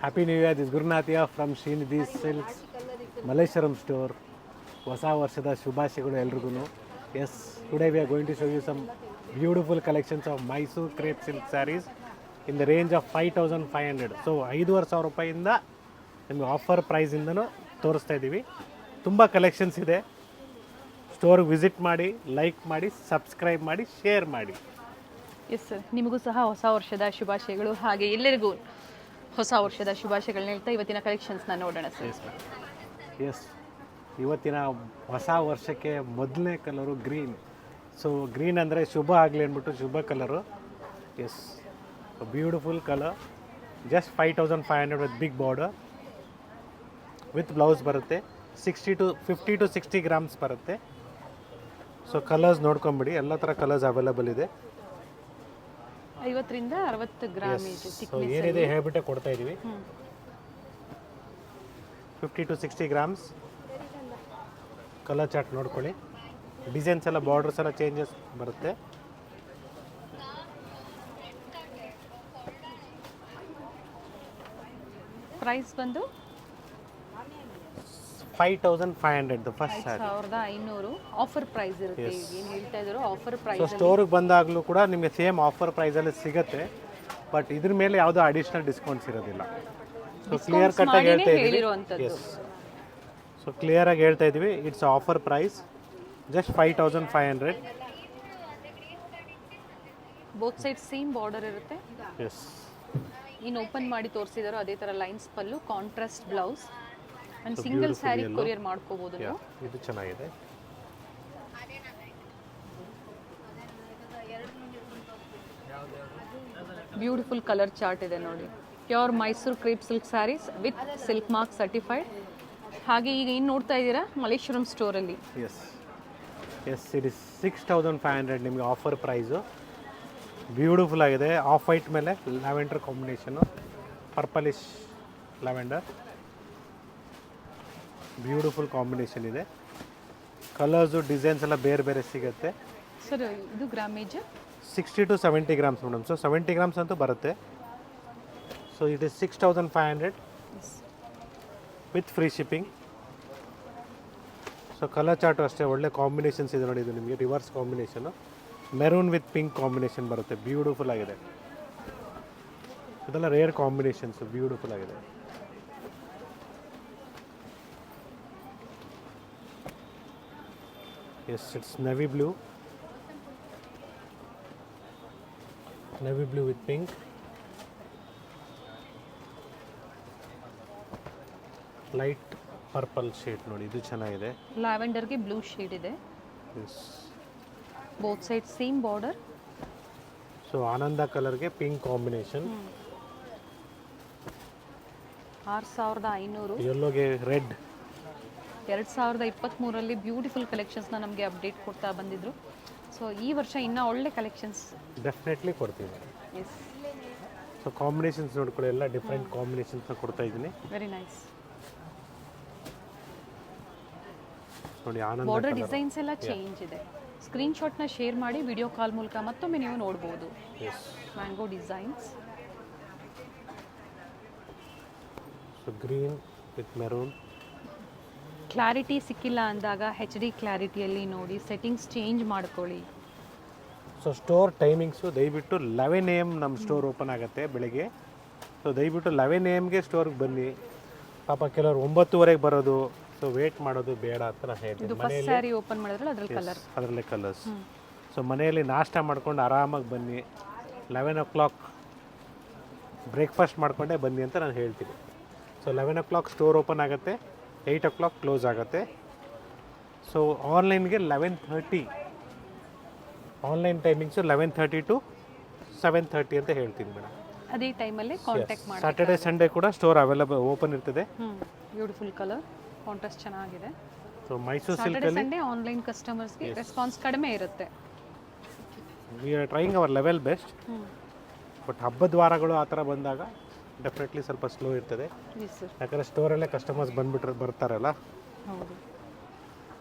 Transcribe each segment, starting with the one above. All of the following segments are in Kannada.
Happy new year. ದಿಸ್ ಗುರುನಾಥಿಯಾ from Srinidhi silks Malleshwaram store. ಹೊಸ ವರ್ಷದ ಶುಭಾಶಯಗಳು ಎಲ್ರಿಗೂ. Yes, today we are going to show you some beautiful collections of Mysore crepe silk sarees in the range of 5500. So 5500 ರೂಪಾಯಿಂದ ನಿಮಗೆ ಆಫರ್ ಪ್ರೈಸಿಂದನೂ ತೋರಿಸ್ತಾ ಇದ್ದೀವಿ. ತುಂಬ ಕಲೆಕ್ಷನ್ಸ್ ಇದೆ. ಸ್ಟೋರ್ಗೆ ವಿಸಿಟ್ ಮಾಡಿ, ಲೈಕ್ ಮಾಡಿ, ಸಬ್ಸ್ಕ್ರೈಬ್ ಮಾಡಿ, ಶೇರ್ ಮಾಡಿ. ಎಸ್ ಸರ್, ನಿಮಗೂ ಸಹ ಹೊಸ ವರ್ಷದ ಶುಭಾಶಯಗಳು. ಹಾಗೆ ಎಲ್ಲರಿಗೂ ಹೊಸ ವರ್ಷದ ಶುಭಾಶಯಗಳನ್ನ ಹೇಳ್ತಾ ಇವತ್ತಿನ ಕಲೆಕ್ಷನ್ಸ್ನ ನೋಡೋಣ ಸರ್. ಎಸ್, ಇವತ್ತಿನ ಹೊಸ ವರ್ಷಕ್ಕೆ ಮೊದಲನೇ ಕಲರು ಗ್ರೀನ್. ಸೊ ಗ್ರೀನ್ ಅಂದರೆ ಶುಭ ಆಗಲಿ ಅಂದ್ಬಿಟ್ಟು ಶುಭ colour. Yes, beautiful colour. Just 5500 with big border, with blouse ಬರುತ್ತೆ. 50 to 60 ಗ್ರಾಮ್ಸ್ ಬರುತ್ತೆ. ಸೊ ಕಲರ್ಸ್ ನೋಡ್ಕೊಂಬಿಡಿ, ಎಲ್ಲ ಥರ ಕಲರ್ಸ್ ಅವೈಲೇಬಲ್ ಇದೆ. 50 ರಿಂದ 60 ಗ್ರಾಮೇಜ್ ಸೊ ಏನಿದೆ ಹೇಳ್ಬಿಟ್ಟೆ ಕೊಡ್ತಾ ಇದ್ದೀವಿ. 50 to 60 ಗ್ರಾಮ್ಸ್. ಕಲರ್ ಚಾರ್ಟ್ ನೋಡ್ಕೊಳ್ಳಿ. ಡಿಸೈನ್ಸ್ ಎಲ್ಲ, ಬಾರ್ಡರ್ಸ್ ಎಲ್ಲ ಚೇಂಜಸ್ ಬರುತ್ತೆ. ಪ್ರೈಸ್ ಬಂದು 5500 ಫಸ್ಟ್ ಸ್ಯಾರಿ. 5500 ಆಫರ್ ಪ್ರೈಸ್ ಇರುತ್ತೆ. ಏನು ಹೇಳ್ತಾ ಇದ್ರು ಆಫರ್ ಸೊ ಪ್ರೈಸ್. ಸ್ಟೋರಿಗೆ ಬಂದಾಗಲೂ ಕೂಡ ನಿಮಗೆ ಸೇಮ್ ಆಫರ್ ಪ್ರೈಸಲ್ಲಿ ಸಿಗುತ್ತೆ. ಬಟ್ ಇದ್ರ ಮೇಲೆ ಯಾವುದೋ ಅಡಿಷ್ನಲ್ ಡಿಸ್ಕೌಂಟ್ಸ್ ಇರೋದಿಲ್ಲ. ಸೊ ಕ್ಲಿಯರ್ ಕಟ್ಟಾಗಿ ಹೇಳ್ತಾ ಇದ್ದೀವಿ. ಎಸ್, ಸೊ ಕ್ಲಿಯರಾಗಿ ಹೇಳ್ತಾ ಇದ್ದೀವಿ. It's offer price, just 5500. Both side same border ಇರುತ್ತೆ. ಎಸ್, ಇನ್ನು ಓಪನ್ ಮಾಡಿ ತೋರಿಸಿದಾರೋ ಅದೇ ಥರ lines pallu, contrast blouse and single saree courier ಮಾಡ್ಕೋಬೋದು ನೀವು. ಇದು ಚೆನ್ನಾಗಿದೆ. ಬ್ಯೂಟಿಫುಲ್ ಕಲರ್ ಚಾರ್ಟ್ ಇದೆ ನೋಡಿ. Pure Mysore crepe silk saris with silk mark certified. ಹಾಗೆ ಈಗ ಏನು ನೋಡ್ತಾ ಇದ್ದೀರಾ ಮಲ್ಲೇಶ್ವರಂ ಸ್ಟೋರಲ್ಲಿ. ಎಸ್ ಎಸ್, ಇಟ್ ಇಸ್ 6500 ನಿಮಗೆ ಆಫರ್ ಪ್ರೈಸು. ಬ್ಯೂಟಿಫುಲ್ ಆಗಿದೆ. ಆಫ್ ವೈಟ್ ಮೇಲೆ lavender combination, purplish lavender. Beautiful combination ಇದೆ. ಕಲರ್ಸು, ಡಿಸೈನ್ಸ್ ಎಲ್ಲ ಬೇರೆ ಬೇರೆ ಸಿಗುತ್ತೆ. ಸರ್ ಇದು grammage 60 to 70 grams madam. So 70 grams ಅಂತೂ ಬರುತ್ತೆ. So it is 6500 with free shipping. So colour chart ಅಷ್ಟೇ ಒಳ್ಳೆ ಕಾಂಬಿನೇಷನ್ಸ್ ಇದೆ ನೋಡಿ. ಇದು ನಿಮಗೆ reverse combination, maroon with pink combination ಬರುತ್ತೆ. ಬ್ಯೂಟಿಫುಲ್ ಆಗಿದೆ. ಇದೆಲ್ಲ ರೇರ್ ಕಾಂಬಿನೇಷನ್ಸು, ಬ್ಯೂಟಿಫುಲ್ ಆಗಿದೆ. Yes, it's navy blue with pink. Light purple shade ನೋಡಿ, ಇದು ಚೆನ್ನಾಗಿದೆ. ಲ್ಯಾವೆಂಡರ್ಗೆ ಬ್ಲೂ ಶೇಡ್ ಇದೆ. Both side same border. So Ananda ಕಲರ್ಗೆ ಪಿಂಕ್ ಕಾಂಬಿನೇಷನ್. 6500. ಯೆಲ್ಲೋಗೆ ರೆಡ್. 2023ರಲ್ಲಿ ಬ್ಯೂಟಿಫುಲ್ ಕಲೆಕ್ಷನ್ಸ್ನ ನಮಗೆ ಅಪ್ಡೇಟ್ ಕೊಡ್ತಾ ಬಂದಿದ್ರು. ಸೊ ಈ ವರ್ಷ ಇನ್ನೂ ಒಳ್ಳೆ ಕಲೆಕ್ಷನ್ಸ್ ಡೆಫಿನೆಟ್ಲಿ ಕೊಡ್ತೀವಿ. ಎಸ್, ಸೊ ಕಾಂಬಿನೇಷನ್ಸ್ ನೋಡ್ಕೊಳ್ಳಿ, ಎಲ್ಲ ಡಿಫ್ರೆಂಟ್ ಕಾಂಬಿನೇಷನ್ಸ್ನ ಕೊಡ್ತಾ ಇದ್ದೀನಿ. Very nice. ನೋಡಿ ಆನಂದ ಬಾರ್ಡರ್ ಡಿಸೈನ್ಸ್ ಎಲ್ಲ ಚೇಂಜ್ ಇದೆ. ಸ್ಕ್ರೀನ್ಶಾಟ್ನ ಶೇರ್ ಮಾಡಿ ವಿಡಿಯೋ ಕಾಲ್ ಮೂಲಕ ಮತ್ತೊಮ್ಮೆ ನೀವು ನೋಡ್ಬೋದು. Mango designs. So green with maroon. Clarity ಸಿಕ್ಕಿಲ್ಲ ಅಂದಾಗ HD ಕ್ಲಾರಿಟಿಯಲ್ಲಿ ನೋಡಿ, ಸೆಟ್ಟಿಂಗ್ಸ್ ಚೇಂಜ್ ಮಾಡ್ಕೊಳ್ಳಿ. ಸೊ ಸ್ಟೋರ್ ಟೈಮಿಂಗ್ಸು ದಯವಿಟ್ಟು 11 AM ನಮ್ಮ ಸ್ಟೋರ್ ಓಪನ್ ಆಗುತ್ತೆ ಬೆಳಿಗ್ಗೆ. ಸೊ ದಯವಿಟ್ಟು 11 AMಗೆ ಸ್ಟೋರ್ಗೆ ಬನ್ನಿ. ಪಾಪ ಕೆಲವರು 9:30ಗೆ ಬರೋದು, ಸೊ ವೇಟ್ ಮಾಡೋದು ಬೇಡ ಅಂತ ನಾನು ಹೇಳ್ತೀನಿ. ಫಸ್ಟ್ ಸ್ಯಾರಿ ಓಪನ್ ಮಾಡಿದ್ರಲ್ಲ ಅದರಲ್ಲಿ ಕಲರ್, ಅದರಲ್ಲೇ ಕಲರ್ಸ್. ಸೊ ಮನೆಯಲ್ಲಿ ನಾಷ್ಟ ಮಾಡ್ಕೊಂಡು ಆರಾಮಾಗಿ ಬನ್ನಿ. 11 o'clock ಬ್ರೇಕ್ಫಾಸ್ಟ್ ಮಾಡ್ಕೊಂಡೇ ಬನ್ನಿ ಅಂತ ನಾನು ಹೇಳ್ತೀನಿ. ಸೊ 11 o'clock ಸ್ಟೋರ್ ಓಪನ್ ಆಗುತ್ತೆ, 8 o'clock ಕ್ಲೋಸ್ ಆಗುತ್ತೆ. ಸೊ ಆನ್ಲೈನ್ಗೆ 11:30 ಆನ್ಲೈನ್ ಟೈಮಿಂಗ್ಸು 11:30 to 7:30 ಅಂತ ಹೇಳ್ತೀನಿ ಮೇಡಮ್. ಅದೇ ಟೈಮಲ್ಲಿ ಕಾಂಟ್ಯಾಕ್ಟ್ ಮಾಡಿ. ಸ್ಯಾಟರ್ಡೆ ಸಂಡೇ ಕೂಡ ಸ್ಟೋರ್ ಅವೈಲೇಬಲ್ ಓಪನ್ ಇರ್ತದೆ. ಬ್ಯೂಟಿಫುಲ್ ಕಲರ್, ಕಾಂಟ್ರಾಸ್ಟ್ ಚೆನ್ನಾಗಿದೆ. So Mysore Saturday Sunday online ಕಸ್ಟಮರ್ಸ್ಗೆ ರೆಸ್ಪಾನ್ಸ್ ಕಡಿಮೆ ಇರುತ್ತೆ. We are trying our level best. But ಹಬ್ಬದ ವಾರಗಳು ಆ ಥರ ಬಂದಾಗ ಡೆಫಿನೆಟ್ಲಿ ಸ್ವಲ್ಪ ಸ್ಲೋ ಇರ್ತದೆ. ಯಾಕಂದರೆ ಸ್ಟೋರಲ್ಲೇ ಕಸ್ಟಮರ್ಸ್ ಬರ್ತಾರಲ್ಲ. ಹೌದು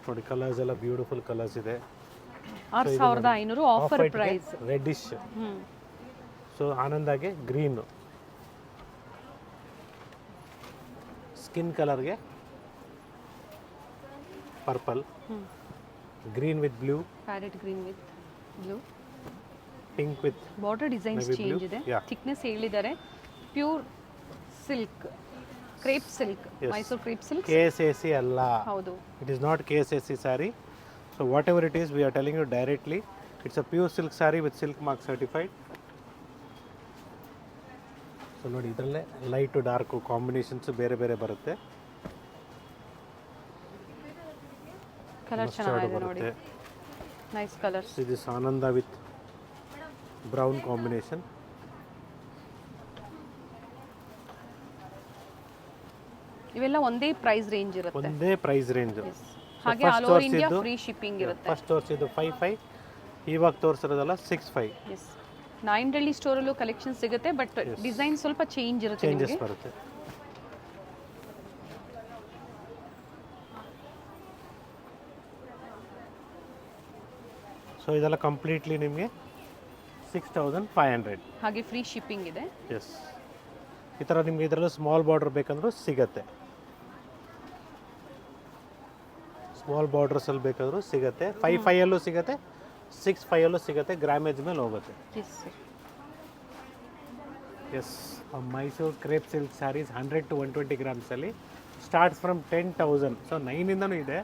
ನೋಡಿ, ಕಲರ್ಸ್ ಎಲ್ಲ ಬ್ಯೂಟಿಫುಲ್ ಕಲರ್ಸ್ ಇದೆ. 6500 ಆಫರ್ ಪ್ರೈಸ್. ರೆಡ್ಡಿಶ್. ಸೊ ಆನಂದಾಗೆ ಗ್ರೀನು. ಸ್ಕಿನ್ ಕಲರ್ಗೆ purple, green with blue, parrot green with blue. Pink with border designs Navy change blue, ಇದೆ. yeah. ಥಿಕ್ನೆಸ್ ಹೇಳಿದ್ದಾರೆ. Pure silk, crepe silk, Yes. Mysore crepe silk. KSAC ಅಲ್ಲ, ಹೌದು. it is not KSAC saree. So whatever it is, we are telling you directly, it's a pure silk saree with silk mark certified. So ನೋಡಿ, ಇದರಲ್ಲೇ ಲೈಟು ಡಾರ್ಕು ಕಾಂಬಿನೇಷನ್ಸ್ ಬೇರೆ ಬೇರೆ ಬರುತ್ತೆ. ಕಲರ್ ಚೆನ್ನಾಗಿದೆ ನೋಡಿ, ನೈಸ್ ಕಲರ್ಸ್. ದಿಸ್ ಆನಂದ ವಿತ್ ಬ್ರೌನ್ ಕಾಂಬಿನೇಷನ್. ಇವೆಲ್ಲ ಒಂದೇ ಪ್ರೈಸ್ ರೇಂಜ್ ಇರುತ್ತೆ. ಒಂದೇ ಪ್ರೈಸ್ ರೇಂಜ್. ಹಾಗೆ all over India free shipping ಇರುತ್ತೆ. ಫಸ್ಟ್ ತೋರಿಸಿದ್ದು 55, ಇವಾಗ ತೋರಿಸಿರೋದಲ್ಲ 65. ಎಸ್, ನಾಯಿಂಡಳ್ಳಿ ಸ್ಟೋರಲ್ಲೂ ಕಲೆಕ್ಷನ್ ಸಿಗುತ್ತೆ, ಬಟ್ ಡಿಸೈನ್ ಸ್ವಲ್ಪ ಚೇಂಜ್ ಇರುತ್ತೆ ಚೇಂಜಸ್ ನಿಮಗೆ. ಬರುತ್ತೆ. ಸೊ ಇದೆಲ್ಲ ಕಂಪ್ಲೀಟ್ಲಿ ನಿಮಗೆ 6500. ಹಾಗೆ ಫ್ರೀ ಶಿಪ್ಪಿಂಗ್ ಇದೆ. ಎಸ್, ಈ ಥರ ನಿಮಗೆ ಇದರಲ್ಲೂ ಸ್ಮಾಲ್ ಬಾರ್ಡರ್ ಬೇಕಂದ್ರೂ ಸಿಗತ್ತೆ. ಸ್ಮಾಲ್ ಬಾರ್ಡರ್ಸಲ್ಲಿ ಬೇಕಾದರೂ ಸಿಗುತ್ತೆ. 55 ಸಿಗುತ್ತೆ, 65 ಸಿಗುತ್ತೆ. ಗ್ರಾಮೇಜ್ ಮೇಲೆ ಹೋಗುತ್ತೆ. Yes, Mysore crepe silk sarees 100 to 120 ಗ್ರಾಮ್ಸಲ್ಲಿ ಸ್ಟಾರ್ಟ್ಸ್ ಫ್ರಮ್ 10,000. ಸೊ 9ಇಂದನೂ ಇದೆ.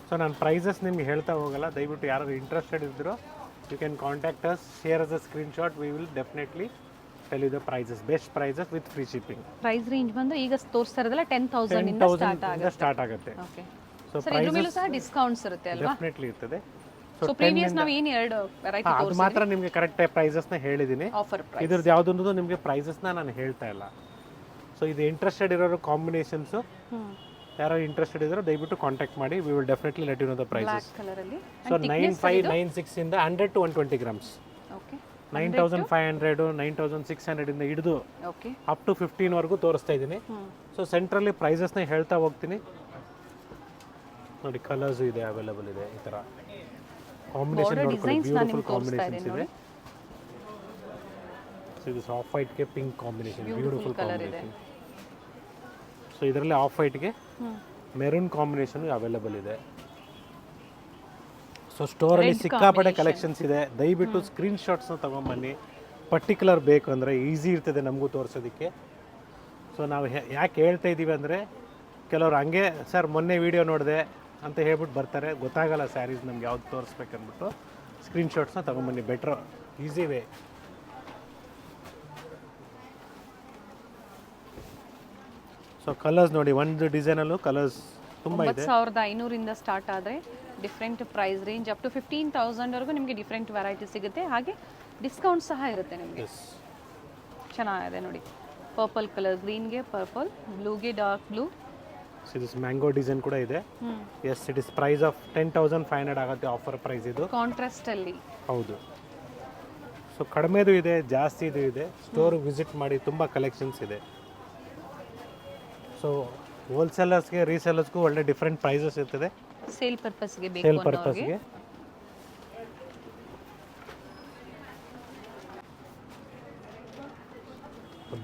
ಸೊ ನಾನು ಪ್ರೈಸಸ್ ನಿಮ್ಗೆ ಹೇಳ್ತಾ ಹೋಗಲ್ಲ. ದಯವಿಟ್ಟು ಯಾರು ಇಂಟ್ರೆಸ್ಟೆಡ್ ಇದ್ದರೂ you can contact us, share us a screenshot. We will definitely tell you the prices, best prices with free shipping. Price range ಬಂದು ಈಗ ತೋರಿಸ್ತಾ ಇರೋದಲ್ಲ 10,000 ಇಂದ ಸ್ಟಾರ್ಟ್ ಆಗುತ್ತೆ. ಓಕೆ. ಸೊ ಸರ್ ಇದ್ರ ಮೇಲೂ ಸಹ ಡಿಸ್ಕೌಂಟ್ಸ್ ಇರುತ್ತೆ ಅಲ್ವಾ? ಡೆಫಿನೆಟ್ಲಿ ಇರ್ತದೆ. ಸೊ ಪ್ರೀವಿಯಸ್ ನಾವು ಏನು ಎರಡು ವೆರೈಟಿ ಅದು ಮಾತ್ರ ನಿಮಗೆ ಕರೆಕ್ಟ್ ಪ್ರೈಸಸ್ನ ಹೇಳಿದ್ದೀನಿ. ಆಫರ್ ಪ್ರೈಸ್ ಇದ್ರದ್ದು ಯಾವುದೊಂದು ನಿಮಗೆ ಪ್ರೈಸಸ್ನ ನಾನು ಹೇಳ್ತಾ ಇಲ್ಲ. ಸೊ ಇದು ಇಂಟ್ರೆಸ್ಟೆಡ್ ಇರೋರು ಕಾಂಬಿನೇಷನ್ಸು, ಯಾರು ಇಂಟ್ರೆಸ್ಟೆಡ್ ಇದ್ರೋ ದಯವಿಟ್ಟು ಕಾಂಟ್ಯಾಕ್ಟ್ ಮಾಡಿ. We will definitely let you know the prices. Black colour ಅಲ್ಲಿ. ಸೊ 9596 ಇಂದ 100 to 120 ಗ್ರಾಮ್ಸ್, ಓಕೆ. 9500, 9600 ಇಂದ ಹಿಡಿದು ಓಕೆ, ಅಪ್ ಟು 15 ವರೆಗೂ ತೋರಿಸ್ತಾ ಇದ್ದೀನಿ. ಸೊ ಸೆಂಟ್ರಲ್ಲಿ ಪ್ರೈಸಸ್ನ ಹೇಳ್ತಾ ಹೋಗ್ತೀನಿ. ನೋಡಿ, ಕಲರ್ಸ್ ಇದೆ, ಅವೈಲೇಬಲ್ ಇದೆ. ಈ ಥರ ಕಾಂಬಿನೇಷನ್ ನೋಡ್ಕೊಳ್ಳಿ, ಬ್ಯೂಟಿಫುಲ್ ಕಾಂಬಿನೇಷನ್ಸ್ ಇದೆ. ಸೊ ಇದು ಆಫ್ ವೈಟ್ಗೆ pink combination, beautiful combination. So ಇದರಲ್ಲಿ ಆಫ್ ವೈಟ್ಗೆ ಮೆರೂನ್ ಕಾಂಬಿನೇಷನ್ ಅವೈಲೇಬಲ್ ಇದೆ. ಸೊ ಸ್ಟೋರಲ್ಲಿ ಸಿಕ್ಕಾಪಟ್ಟೆ ಕಲೆಕ್ಷನ್ಸ್ ಇದೆ. ದಯವಿಟ್ಟು ಸ್ಕ್ರೀನ್ಶಾಟ್ಸ್ನ ತೊಗೊಂಬನ್ನಿ. ಪರ್ಟಿಕ್ಯುಲರ್ ಬೇಕು ಅಂದರೆ ಈಸಿ ಇರ್ತದೆ ನಮಗೂ ತೋರಿಸೋದಕ್ಕೆ. ಸೊ ನಾವು ಯಾಕೆ ಹೇಳ್ತಾ ಇದ್ದೀವಿ ಅಂದರೆ, ಕೆಲವರು ಹಂಗೆ ಸರ್ ಮೊನ್ನೆ ವೀಡಿಯೋ ನೋಡಿದೆ ಅಂತ ಹೇಳ್ಬಿಟ್ಟು ಬರ್ತಾರೆ, ಗೊತ್ತಾಗಲ್ಲ ಸ್ಯಾರೀಸ್ ನಮ್ಗೆ ಯಾವ್ದು ತೋರಿಸ್ಬೇಕಂದ್ಬಿಟ್ಟು. ಸ್ಕ್ರೀನ್ಶಾಟ್ಸ್ನ ತೊಗೊಂಬನ್ನಿ, better, easy way. So colours ನೋಡಿ, ಒಂದು ಡಿಸೈನಲ್ಲೂ ಕಲರ್ಸ್ ತುಂಬ ಇದೆ. 9500 ಇಂದ ಸ್ಟಾರ್ಟ್ ಆದರೆ different price range up to 15,000 ವರೆಗೂ ನಿಮಗೆ ಡಿಫ್ರೆಂಟ್ ವೆರೈಟಿ ಸಿಗುತ್ತೆ. ಹಾಗೆ ಡಿಸ್ಕೌಂಟ್ ಸಹ ಇರುತ್ತೆ ನಿಮಗೆ. ಚೆನ್ನಾಗಿದೆ ನೋಡಿ, ಪರ್ಪಲ್ ಕಲರ್, ಗ್ರೀನ್ಗೆ ಪರ್ಪಲ್, ಬ್ಲೂಗೆ dark blue. This mango design ಕೂಡ ಇದೆ. Yes, it is price of 10,500 ಆಗುತ್ತೆ ಆಫರ್ ಪ್ರೈಸ್ ಇದು. ಕಾಂಟ್ರಾಸ್ಟ್ ಅಲ್ಲಿ. ಹೌದು. ಸೊ ಕಡಿಮೆದು ಇದೆ, ಜಾಸ್ತಿದು ಇದೆ. ಸ್ಟೋರ್ ವಿಸಿಟ್ ಮಾಡಿ, ತುಂಬ ಕಲೆಕ್ಷನ್ಸ್ ಇದೆ. ಸೊ ಹೋಲ್ಸೇಲರ್ಸ್ಗೆ, ರೀಸೇಲರ್ಸ್ಗೂ ಒಳ್ಳೆ ಡಿಫ್ರೆಂಟ್ ಪ್ರೈಸಸ್ ಇರ್ತದೆ. ಸೇಲ್ ಪರ್ಪಸ್ಗೆ ಬೇಕು ಸೇಲ್ ಅನ್ನೋರಿಗೆ. ಪರ್ಪಸ್ಗೆ.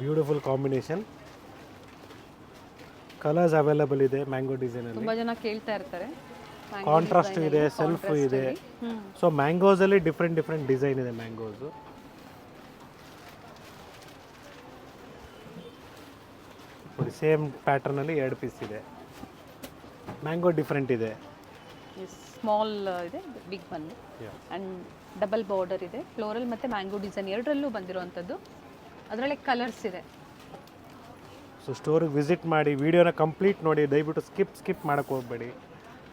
ಬ್ಯೂಟಿಫುಲ್ ಕಾಂಬಿನೇಷನ್, ಕಲರ್ಸ್ ಅವೈಲೇಬಲ್ ಇದೆ. ಮ್ಯಾಂಗೋ ಡಿಸೈನಲ್ಲಿ ತುಂಬಾ ಜನ ಕೇಳ್ತಾ ಇರ್ತಾರೆ. ಕಾಂಟ್ರಾಸ್ಟ್ ಇದೆ, ಸೆಲ್ಫ್ ಇದೆ. ಸೊ ಮ್ಯಾಂಗೋಸಲ್ಲಿ ಡಿಫ್ರೆಂಟ್ ಡಿಫ್ರೆಂಟ್ ಡಿಸೈನ್ ಇದೆ. ಮ್ಯಾಂಗೋಸು ನೋಡಿ, ಸೇಮ್ ಪ್ಯಾಟರ್ನಲ್ಲಿ 2 ಪೀಸ್ ಇದೆ. ಮ್ಯಾಂಗೋ ಡಿಫ್ರೆಂಟ್ ಇದೆ. ಸ್ಮಾಲ್ ಇದೆ, ಬಿಗ್ ಬಂದು ಆ್ಯಂಡ್ ಡಬಲ್ ಬಾರ್ಡರ್ ಇದೆ. ಫ್ಲೋರಲ್ ಮತ್ತು ಮ್ಯಾಂಗೋ ಡಿಸೈನ್ ಎರಡರಲ್ಲೂ ಬಂದಿರುವಂಥದ್ದು. ಅದರಲ್ಲೇ ಕಲರ್ಸ್ ಇದೆ. ಸೊ ಸ್ಟೋರಿಗೆ ವಿಸಿಟ್ ಮಾಡಿ, ವಿಡಿಯೋನ ಕಂಪ್ಲೀಟ್ ನೋಡಿ. ದಯವಿಟ್ಟು ಸ್ಕಿಪ್ ಮಾಡೋಕ್ಕೆ ಹೋಗಬೇಡಿ.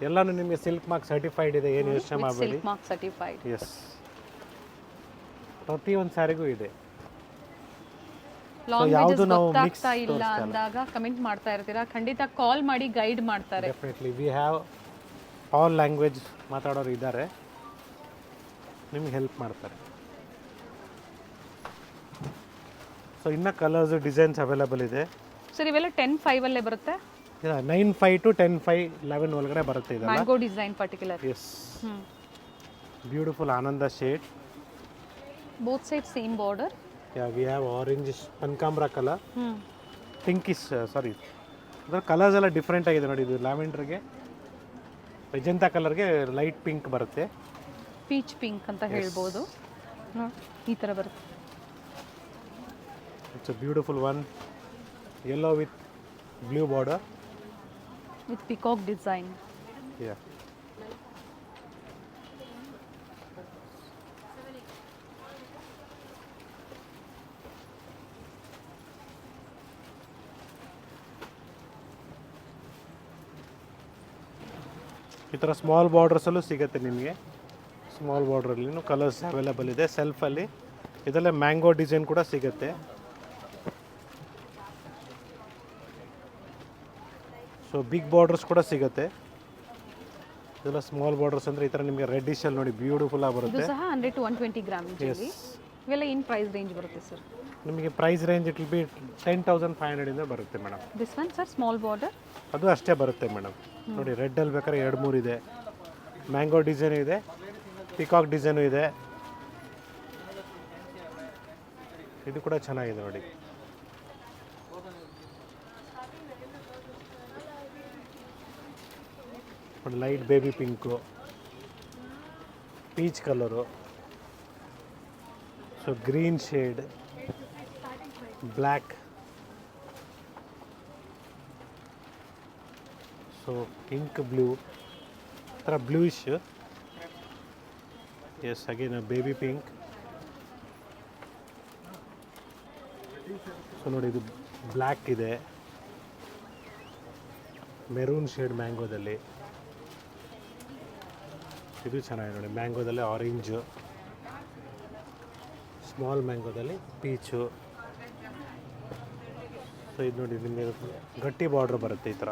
ಎಲ್ಲನೂ ನಿಮಗೆ ಸಿಲ್ಕ್ ಮಾರ್ಕ್ ಸರ್ಟಿಫೈಡ್ ಇದೆ, ಏನು ಯೋಚನೆ ಮಾಡಬೇಡಿ. Silk mark certified. ಎಸ್, ಪ್ರತಿಯೊಂದು ಸ್ಯಾರಿಗೂ ಇದೆ. ಲ್ಯಾಂಗ್ವೇಜಸ್ ಗೊತ್ತಾಗ್ತಾ ಇಲ್ಲ ಅಂದಾಗ ಕಮೆಂಟ್ ಮಾಡ್ತಾ ಇರ್ತೀರಾ, ಖಂಡಿತ ಕಾಲ್ ಮಾಡಿ ಗೈಡ್ ಮಾಡ್ತಾರೆ. Definitely we have all language ಮಾತಾಡೋರು ಇದ್ದಾರೆ, ನಿಮ್ಗೆ ಹೆಲ್ಪ್ ಮಾಡ್ತಾರೆ. ಸೊ ಇನ್ನು ಕಲರ್ಸ್, ಡಿಸೈನ್ಸ್ ಅವೈಲೇಬಲ್ ಇದೆ. ಸರ್ ಇವೆಲ್ಲ 10,500 ಅಲ್ಲೇ ಬರುತ್ತೆ. 9,500 to 10,511 ಒಳಗಡೆ ಬರುತ್ತೆ ಇದೆಲ್ಲ. Mango design particular. Yes, beautiful Ananda shade. Both side same border. Yeah, we have orange Pancamra color, pinkish, sorry, ಅದರ ಕಲರ್ಸ್ ಎಲ್ಲ ಡಿಫ್ರೆಂಟ್ ಆಗಿದೆ ನೋಡಿ. ಇದು ಲ್ಯಾವೆಂಡರ್ಗೆ, ಮೆಜೆಂಟಾ ಕಲರ್ಗೆ ಲೈಟ್ ಪಿಂಕ್ ಬರುತ್ತೆ. ಪೀಚ್ ಪಿಂಕ್ ಅಂತ ಹೇಳ್ಬೋದು. ಈ ಥರ ಬರುತ್ತೆ. It's a beautiful one. Yellow with blue border with peacock design. Yeah, ಈ ಥರ ಸ್ಮಾಲ್ ಬಾರ್ಡರ್ಸಲ್ಲೂ ಸಿಗುತ್ತೆ ನಿಮಗೆ. ಸ್ಮಾಲ್ ಬಾರ್ಡ್ರಲ್ಲಿನೂ ಕಲರ್ಸ್ ಅವೈಲೇಬಲ್ ಇದೆ. ಸೆಲ್ಫಲ್ಲಿ ಇದರಲ್ಲೇ ಮ್ಯಾಂಗೋ ಡಿಸೈನ್ ಕೂಡ ಸಿಗುತ್ತೆ. ಸೊ ಬಿಗ್ ಬಾರ್ಡರ್ಸ್ ಕೂಡ ಸಿಗುತ್ತೆ. ಇದೆಲ್ಲ ಸ್ಮಾಲ್ ಬಾರ್ಡರ್ಸ್ ಅಂದರೆ ಈ ಥರ ನಿಮಗೆ ರೆಡ್ಡಿಶಲ್ಲಿ ನೋಡಿ ಬ್ಯೂಟಿಫುಲ್ ಆಗಿ ಇದು ಬರುತ್ತೆ. ಸಹ 100 to 120 ಗ್ರಾಮ್ಸ್ ಇಲ್ಲಿ. ಇವೆಲ್ಲ ಏನು ಪ್ರೈಸ್ ರೇಂಜ್ ಬರುತ್ತೆ ಸರ್? ನಿಮಗೆ price range it will be 10,500 ಇಂದ ಬರುತ್ತೆ madam. This one sir small border. ಅದು ಅಷ್ಟೇ ಬರುತ್ತೆ ಮೇಡಮ್. ನೋಡಿ ರೆಡ್ಡಲ್ಲಿ ಬೇಕಾದ್ರೆ 2-3 ಇದೆ. ಮ್ಯಾಂಗೋ ಡಿಸೈನು ಇದೆ, ಪಿಕಾಕ್ ಡಿಸೈನು ಇದೆ. ಇದು ಕೂಡ ಚೆನ್ನಾಗಿದೆ ನೋಡಿ. Light baby pink, peach colour, so green shade, black, so pink blue, ಆ ಥರ bluish. Yes, again baby pink. So ನೋಡಿ ಇದು ಬ್ಲ್ಯಾಕ್ ಇದೆ, ಮೆರೂನ್ ಶೇಡ್ ಮ್ಯಾಂಗೋದಲ್ಲಿ. ಇದು ಚೆನ್ನಾಗಿದೆ ನೋಡಿ. ಮ್ಯಾಂಗೋದಲ್ಲಿ ಆರೆಂಜು, ಸ್ಮಾಲ್ ಮ್ಯಾಂಗೋದಲ್ಲಿ ಪೀಚು. ಸೊ ಇದು ನೋಡಿ ನಿಮಗೆ ಗಟ್ಟಿ ಬಾರ್ಡ್ರ್ ಬರುತ್ತೆ ಈ ಥರ.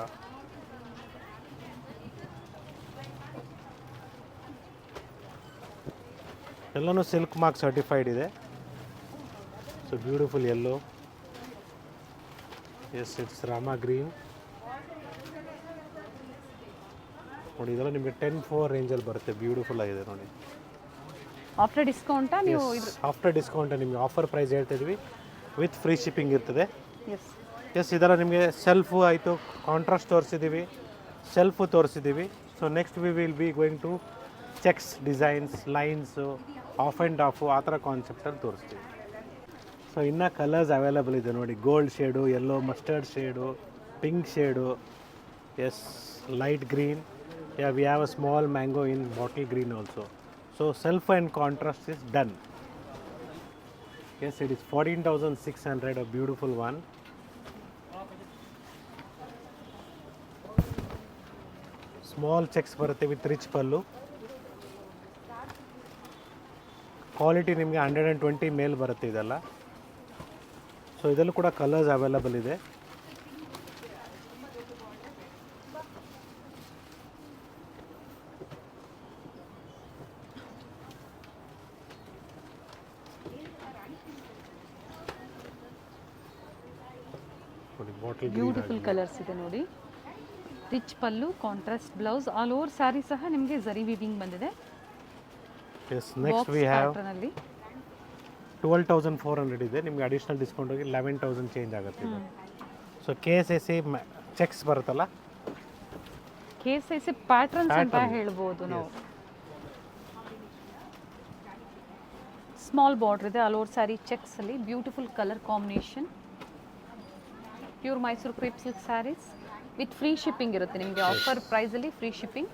ಎಲ್ಲನೂ ಸಿಲ್ಕ್ ಮಾರ್ಕ್ ಸರ್ಟಿಫೈಡ್ ಇದೆ. So beautiful yellow. Yes, it's Rama green. ನೋಡಿ ಇದೆಲ್ಲ ನಿಮಗೆ 10,400 ರೇಂಜಲ್ಲಿ ಬರುತ್ತೆ. ಬ್ಯೂಟಿಫುಲ್ ಆಗಿದೆ ನೋಡಿ. ಆಫ್ಟರ್ ಡಿಸ್ಕೌಂಟಾ ನೀವು? ಆಫ್ಟರ್ ಡಿಸ್ಕೌಂಟ್ ನಿಮಗೆ ಆಫರ್ ಪ್ರೈಸ್ ಹೇಳ್ತಿದ್ವಿ, ವಿತ್ ಫ್ರೀ ಶಿಪ್ಪಿಂಗ್ ಇರ್ತದೆ. ಎಸ್ ಎಸ್, ಇದೆಲ್ಲ ನಿಮಗೆ ಸೆಲ್ಫು ಆಯಿತು, ಕಾಂಟ್ರಾಸ್ಟ್ ತೋರಿಸಿದ್ದೀವಿ, ಸೆಲ್ಫು ತೋರಿಸಿದ್ದೀವಿ. So next we will be going to checks designs, lines, off and off, ಆ ಥರ ಕಾನ್ಸೆಪ್ಟಲ್ಲಿ ತೋರಿಸ್ತೀವಿ. ಸೊ ಇನ್ನೂ ಕಲರ್ಸ್ ಅವೈಲೇಬಲ್ ಇದೆ ನೋಡಿ. Gold shade, yellow, mustard shade, pink shade, yes, light green. Yeah, we have a small mango in bottle green also. So self and contrast is done. Yes, it is 14,600, a beautiful one. Small checks ಬರುತ್ತೆ with rich pallu. ಕ್ವಾಲಿಟಿ ನಿಮಗೆ 120 ಮೇಲ್ ಬರುತ್ತೆ ಇದೆಲ್ಲ. ಸೊ ಇದರಲ್ಲೂ ಕೂಡ ಕಲರ್ಸ್ ಅವೈಲೇಬಲ್ ಇದೆ. ಬಾಟಲ್ ಬ್ಯೂಟಿಫುಲ್ ಕಲರ್ಸ್ ಇದೆ ನೋಡಿ. Rich pallu, contrast blouse, all over saree ಸಹ ನಿಮಗೆ ಜರಿ ವಿವಿಂಗ್ ಬಂದಿದೆ. ಎಸ್, ನೆಕ್ಸ್ಟ್ ವಿ ಹ್ಯಾವ್ ಪ್ಯಾಟರ್ನಲ್ಲಿ 12,400 ಇದೆ. ನಿಮಗೆ ಅಡಿಷ್ನಲ್ ಡಿಸ್ಕೌಂಟ್ ಹೋಗಿ 11,000 ಚೇಂಜ್ ಆಗುತ್ತೆ ಇದು. ಸೊ KSAC ಚೆಕ್ಸ್ ಬರುತ್ತಲ್ಲ, KSAC ಪ್ಯಾಟರ್ನ್ಸ್ ಅಂತ ಹೇಳ್ಬೋದು ನಾವು. ಸ್ಮಾಲ್ ಬಾರ್ಡರ್ ಇದೆ, ಆಲ್ ಓವರ್ ಸ್ಯಾರಿ ಚೆಕ್ಸ್ ಅಲ್ಲಿ beautiful colour combination. Pure Mysore crepe silk saris with free shipping ಇರುತ್ತೆ ನಿಮಗೆ. ಆಫರ್ ಪ್ರೈಸಲ್ಲಿ ಫ್ರೀ ಶಿಪ್ಪಿಂಗ್.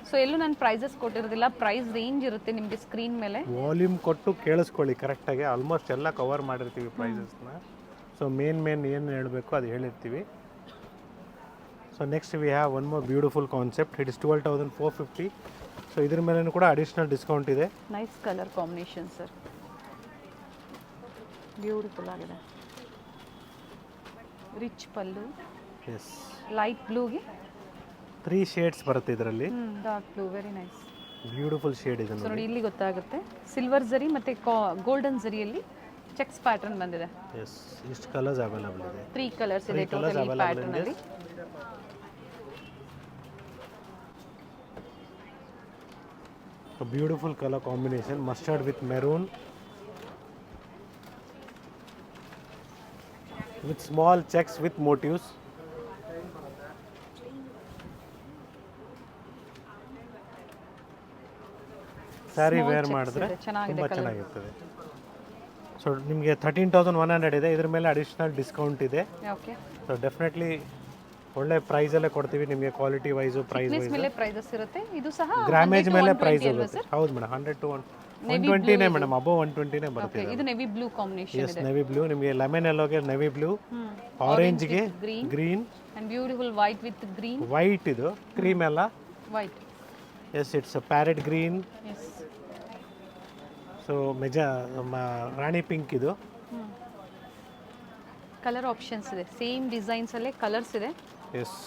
ಸೊ ಎಲ್ಲೂ ನಾನು ಪ್ರೈಸಸ್ ಕೊಟ್ಟಿರೋದಿಲ್ಲ, ಪ್ರೈಸ್ ರೇಂಜ್ ಇರುತ್ತೆ ನಿಮಗೆ ಸ್ಕ್ರೀನ್ ಮೇಲೆ. ವಾಲ್ಯೂಮ್ ಕೊಟ್ಟು ಕೇಳಿಸ್ಕೊಳ್ಳಿ ಕರೆಕ್ಟಾಗಿ. ಆಲ್ಮೋಸ್ಟ್ ಎಲ್ಲ ಕವರ್ ಮಾಡಿರ್ತೀವಿ ಪ್ರೈಸಸ್ನ. ಸೊ ಮೇನ್ ಏನು ಹೇಳಬೇಕು ಅದು ಹೇಳಿರ್ತೀವಿ. So next we have one more beautiful concept. It is 12,450. So ಇದ್ರ ಮೇಲೂ ಕೂಡ ಅಡಿಷ್ನಲ್ ಡಿಸ್ಕೌಂಟ್ ಇದೆ. Nice colour combination sir, beautiful ಆಗಿದೆ. ರಿಚ್ ಪಲ್ಲು, ಎಸ್, ಲೈಟ್ ಬ್ಲೂಗೆ 3 ಶೇಡ್ಸ್ ಬರುತ್ತೆ ಇದರಲ್ಲಿ. Dark blue, very nice, beautiful shade ಇದೆ ಸೊ ನೋಡಿ ಇಲ್ಲಿ ಗೊತ್ತಾಗುತ್ತೆ. ಸಿಲ್ವರ್ ಜರಿ ಮತ್ತು ಗೋಲ್ಡನ್ ಜರಿಯಲ್ಲಿ ಚೆಕ್ಸ್ ಪ್ಯಾಟರ್ನ್ ಬಂದಿದೆ. ಎಸ್, ಇಷ್ಟು ಕಲರ್ಸ್ ಅವೈಲೇಬಲ್ ಇದೆ. 3 ಕಲರ್ಸ್ ಇದೆ ಟೋಟಲ್ ಈ ಪ್ಯಾಟರ್ನ್ ಅಲ್ಲಿ. Beautiful colour combination, mustard with maroon, with small checks with motifs. Sari Small wear checks ಮಾಡಿದ್ರೆ ಇದೆ, ಚೆನ್ನಾಗಿದೆ ತುಂಬ colour. ಚೆನ್ನಾಗಿರ್ತದೆ. ಸೊ ನಿಮಗೆ 13,100 ಇದೆ, ಇದ್ರ ಮೇಲೆ ಅಡಿಷ್ನಲ್ ಡಿಸ್ಕೌಂಟ್ ಇದೆ. ಓಕೆ. ಸೊ ಡೆಫಿನೆಟ್ಲಿ ಒಳ್ಳೆ ಪ್ರೈಸಲ್ಲೇ ಕೊಡ್ತೀವಿ ನಿಮಗೆ, quality wise price thickness wise ಮೇಲೆ ಪ್ರೈಸಸ್ ಇರುತ್ತೆ. ಇದು ಸಹ ಗ್ರಾಮೇಜ್ 100 to ಮೇಲೆ 120 ಪ್ರೈಸ್ ಅಲ್ವಾ ಹೋಗುತ್ತೆ. ಸರ್? ಹೌದು ಮೇಡಮ್, 100 to Navy 120ನೇ blue ಮೇಡಮ್, ಅಬೋ 120ನೇ ಓಕೆ. ಬರ್ತಿದೆ. ಇದು ನೆವಿ ಬ್ಲೂ ಕಾಂಬಿನೇಷನ್ ಎಸ್, ಇದೆ. ನೆವಿ ಬ್ಲೂ ನಿಮಗೆ, ಲೆಮನ್ ಎಲ್ಲೋಗೆ ನೆವಿ ಬ್ಲೂ, ಆರೆಂಜ್ಗೆ green green, and beautiful white with green. White, ಇದು ಕ್ರೀಮ್ ಎಲ್ಲ. White. Yes, it's parrot green. Yes. So rani pink ಇದು. ಕಲರ್ ಆಪ್ಷನ್ಸ್ ಇದೆ, ಸೇಮ್ ಡಿಸೈನ್ಸ್ ಅಲ್ಲೇ ಕಲರ್ಸ್ ಇದೆ. ಎಸ್,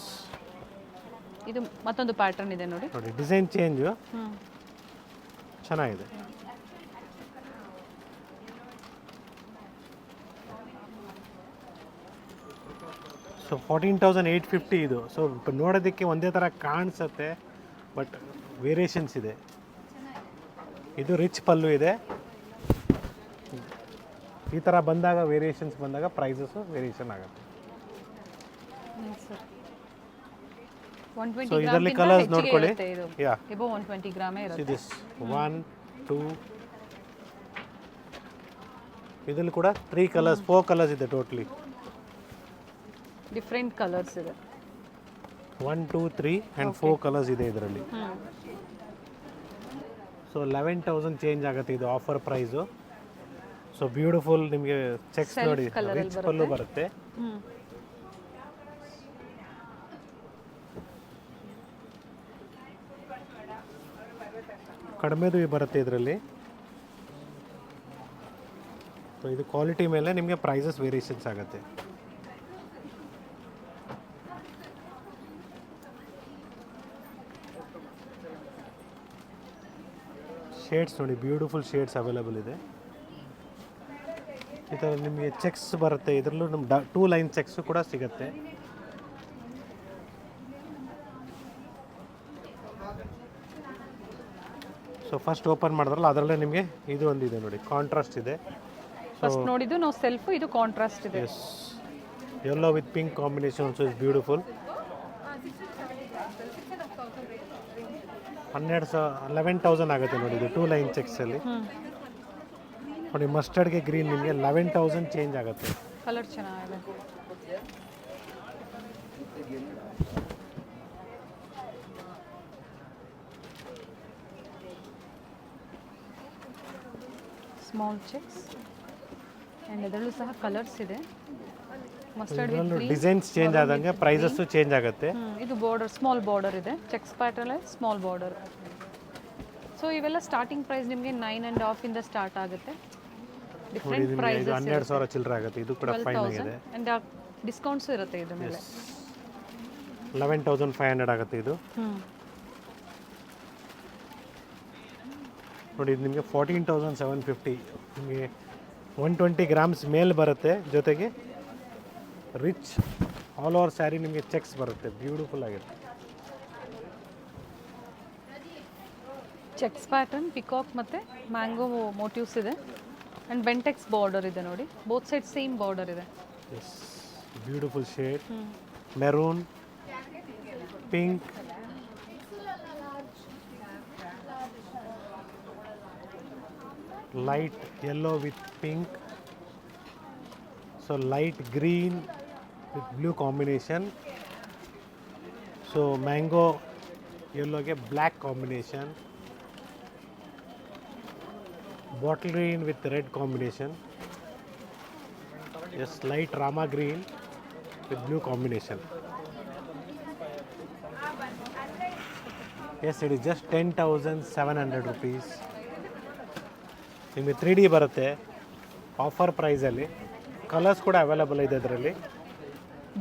ಇದು ಮತ್ತೊಂದು ಪ್ಯಾಟರ್ನ್ ಇದೆ ನೋಡಿ. ನೋಡಿ ಡಿಸೈನ್ ಚೇಂಜು ಚೆನ್ನಾಗಿದೆ. ಸೊ 14,850 ಇದು. ಸೊ ನೋಡೋದಕ್ಕೆ ಒಂದೇ ಥರ ಕಾಣಿಸುತ್ತೆ, ಬಟ್ ವೇರಿಯೇಷನ್ಸ್ ಇದೆ. ಇದು ರಿಚ್ ಪಲ್ಲು ಇದೆ. ಈ ಥರ ಬಂದಾಗ ವೇರಿಯೇಷನ್ಸ್ ಬಂದಾಗ ಪ್ರೈಸಸ್ಸು ವೇರಿಯೇಷನ್ ಆಗುತ್ತೆ. ಸೊ ಇದರಲ್ಲಿ ಕಲರ್ಸ್ ನೋಡ್ಕೊಳ್ಳಿ. ಯಾ, ಎಬೋ 120 ಗ್ರಾಮೇ ಇರುತ್ತೆ. ದಿಸ್ 1 2, ಇದರಲ್ಲಿ ಕೂಡ 3 ಕಲರ್ಸ್ 4 ಕಲರ್ಸ್ ಇದೆ ಟೋಟ್ಲಿ. ಡಿಫ್ರೆಂಟ್ ಕಲರ್ಸ್ ಇದೆ. 1 2 3 ಆ್ಯಂಡ್ 4 ಕಲರ್ಸ್ ಇದೆ ಇದರಲ್ಲಿ. ಸೊ 11,000 ಚೇಂಜ್ ಆಗುತ್ತೆ ಇದು ಆಫರ್ ಪ್ರೈಸು. ಸೊ ಬ್ಯೂಟಿಫುಲ್ ನಿಮಗೆ ಚೆಕ್ಸ್ ನೋಡಿ, ರಿಚ್ ಪಲ್ಲು ಬರುತ್ತೆ. ಕಡಿಮೆದು ಬರುತ್ತೆ ಇದರಲ್ಲಿ. ಸೊ ಇದು ಕ್ವಾಲಿಟಿ ಮೇಲೆ ನಿಮಗೆ ಪ್ರೈಸಸ್ ವೇರಿಯೇಷನ್ಸ್ ಆಗುತ್ತೆ. ಶೇಡ್ಸ್ ನೋಡಿ, ಬ್ಯೂಟಿಫುಲ್ ಶೇಡ್ಸ್ ಅವೈಲೇಬಲ್ ಇದೆ. ಈ ಥರ ನಿಮಗೆ ಚೆಕ್ಸ್ ಬರುತ್ತೆ, ಇದರಲ್ಲೂ ನಮ್ಮ 2 ಲೈನ್ ಚೆಕ್ಸು ಕೂಡ ಸಿಗುತ್ತೆ. ಸೊ ಫಸ್ಟ್ ಓಪನ್ ಮಾಡಿದ್ರಲ್ಲ ಅದರಲ್ಲೇ ನಿಮಗೆ ಇದು ಒಂದಿದೆ ನೋಡಿ, ಕಾಂಟ್ರಾಸ್ಟ್ ಇದೆ. ಫಸ್ಟ್ ನೋಡಿದ್ದು ನಾವು ಸೆಲ್ಫ್, ಇದು ಕಾಂಟ್ರಾಸ್ಟ್ ಇದೆ. Yes, yellow with pink combination, so is beautiful. 11,000 ಆಗುತ್ತೆ ನೋಡಿ ಇದು 2 ಲೈನ್ ಚೆಕ್ಸಲ್ಲಿ. ನೋಡಿ ಮಸ್ಟರ್ಡ್ಗೆ ಗ್ರೀನ್ ನಿಮಗೆ 11,000 ಚೇಂಜ್ ಆಗುತ್ತೆ. ಕಲರ್ ಚೆನ್ನಾಗಿದೆ. ಸ್ಮಾಲ್ ಚೆಕ್ಸ್ ಆ್ಯಂಡ್ ಅದರಲ್ಲೂ ಸಹ ಕಲರ್ಸ್ ಇದೆ. Mustard with green. Designs change ಆದಂಗೆ ಪ್ರೈಸಸ್ಸು ಚೇಂಜ್ ಆಗುತ್ತೆ. ಇದು ಬಾರ್ಡರ್, ಸ್ಮಾಲ್ ಬಾರ್ಡರ್ ಇದೆ. Cheques pattern small border. So ಇವೆಲ್ಲ ಸ್ಟಾರ್ಟಿಂಗ್ ಪ್ರೈಸ್ ನಿಮಗೆ 9.5 ಇಂದ ಸ್ಟಾರ್ಟ್ ಆಗುತ್ತೆ. Different prices. 12,000 ಚಿಲ್ಲರೆ ಆಗುತ್ತೆ. ಇದು ಕೂಡ ಫೈನ್ ಆಗಿದೆ. ಆ್ಯಂಡ್ ಡಿಸ್ಕೌಂಟ್ಸ್ ಇರುತ್ತೆ ಇದ್ರ ಮೇಲೆ. 11,500 ಆಗುತ್ತೆ ಇದು. ನೋಡಿ ಇದು ನಿಮಗೆ 14,750. ನಿಮಗೆ 120 ಗ್ರಾಮ್ಸ್ ಮೇಲ್ ಬರುತ್ತೆ. ಜೊತೆಗೆ ರಿಚ್ ಆಲ್ ಓವರ್ ಸ್ಯಾರಿ ನಿಮಗೆ ಚೆಕ್ಸ್ ಬರುತ್ತೆ. ಬ್ಯೂಟಿಫುಲ್ ಆಗಿದೆ. ಚೆಕ್ಸ್ ಪ್ಯಾಟರ್ನ್, ಪಿಕಾಕ್ ಮತ್ತು ಮ್ಯಾಂಗೋ ಮೋಟಿವ್ಸ್ ಇದೆ. ಆ್ಯಂಡ್ ಬೆಂಟೆಕ್ಸ್ ಬಾರ್ಡರ್ ಇದೆ ನೋಡಿ. ಬೋತ್ ಸೈಡ್ ಸೇಮ್ ಬಾರ್ಡರ್ ಇದೆ. Yes, beautiful shade. Maroon, pink, light yellow with pink. So light green with blue combination. So mango ಯೆಲ್ಲೋಗೆ black combination. Bottle green with red combination. Yes, light Rama green with blue combination. Yes, it is just 10,700 rupees. ನಿಮಗೆ 3D ಬರುತ್ತೆ ಆಫರ್ ಪ್ರೈಸಲ್ಲಿ. ಕಲರ್ಸ್ ಕೂಡ ಅವೈಲೇಬಲ್ ಇದೆ ಇದರಲ್ಲಿ.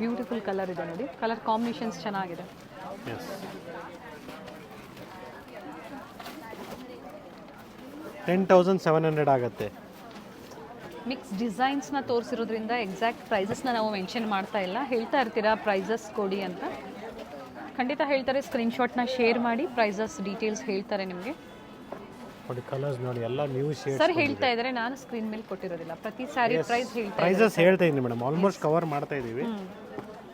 ಬ್ಯೂಟಿಫುಲ್ ಕಲರ್ ಇದೆ ನೋಡಿ. ಕಲರ್ ಕಾಂಬಿನೇಷನ್ಸ್ ಚೆನ್ನಾಗಿದೆ. ಎಸ್, 10,700 ಆಗುತ್ತೆ. ಮಿಕ್ಸ್ ಡಿಸೈನ್ಸ್ನ ತೋರಿಸಿರೋದ್ರಿಂದ ಎಕ್ಸಾಕ್ಟ್ ಪ್ರೈಸಸ್ನ ನಾವು ಮೆನ್ಷನ್ ಮಾಡ್ತಾ ಇಲ್ಲ. ಹೇಳ್ತಾ ಇರ್ತೀರಾ ಪ್ರೈಸಸ್ ಕೊಡಿ ಅಂತ. ಖಂಡಿತ ಹೇಳ್ತಾರೆ. ಸ್ಕ್ರೀನ್ಶಾಟ್ನ ಶೇರ್ ಮಾಡಿ, ಪ್ರೈಸಸ್ ಡೀಟೇಲ್ಸ್ ಹೇಳ್ತಾರೆ ನಿಮಗೆ. ನೋಡಿ ಕಲರ್ಸ್ ನೋಡಿ, ಎಲ್ಲ ನ್ಯೂ ಶೇಡ್ಸ್. ಸರ್ ಹೇಳ್ತಾ ಇದ್ದಾರೆ, ನಾನು ಸ್ಕ್ರೀನ್ ಮೇಲೆ ಕೊಟ್ಟಿರೋದಿಲ್ಲ. ಪ್ರತಿ ಸ್ಯಾರಿ ಪ್ರೈಸ್ ಹೇಳ್ತಾ ಪ್ರೈಸಸ್ ಹೇಳ್ತಾ ಇದ್ದೀನಿ ಮೇಡಮ್. ಆಲ್ಮೋಸ್ಟ್ ಕವರ್ ಮಾಡ್ತಾ ಇದ್ದೀವಿ.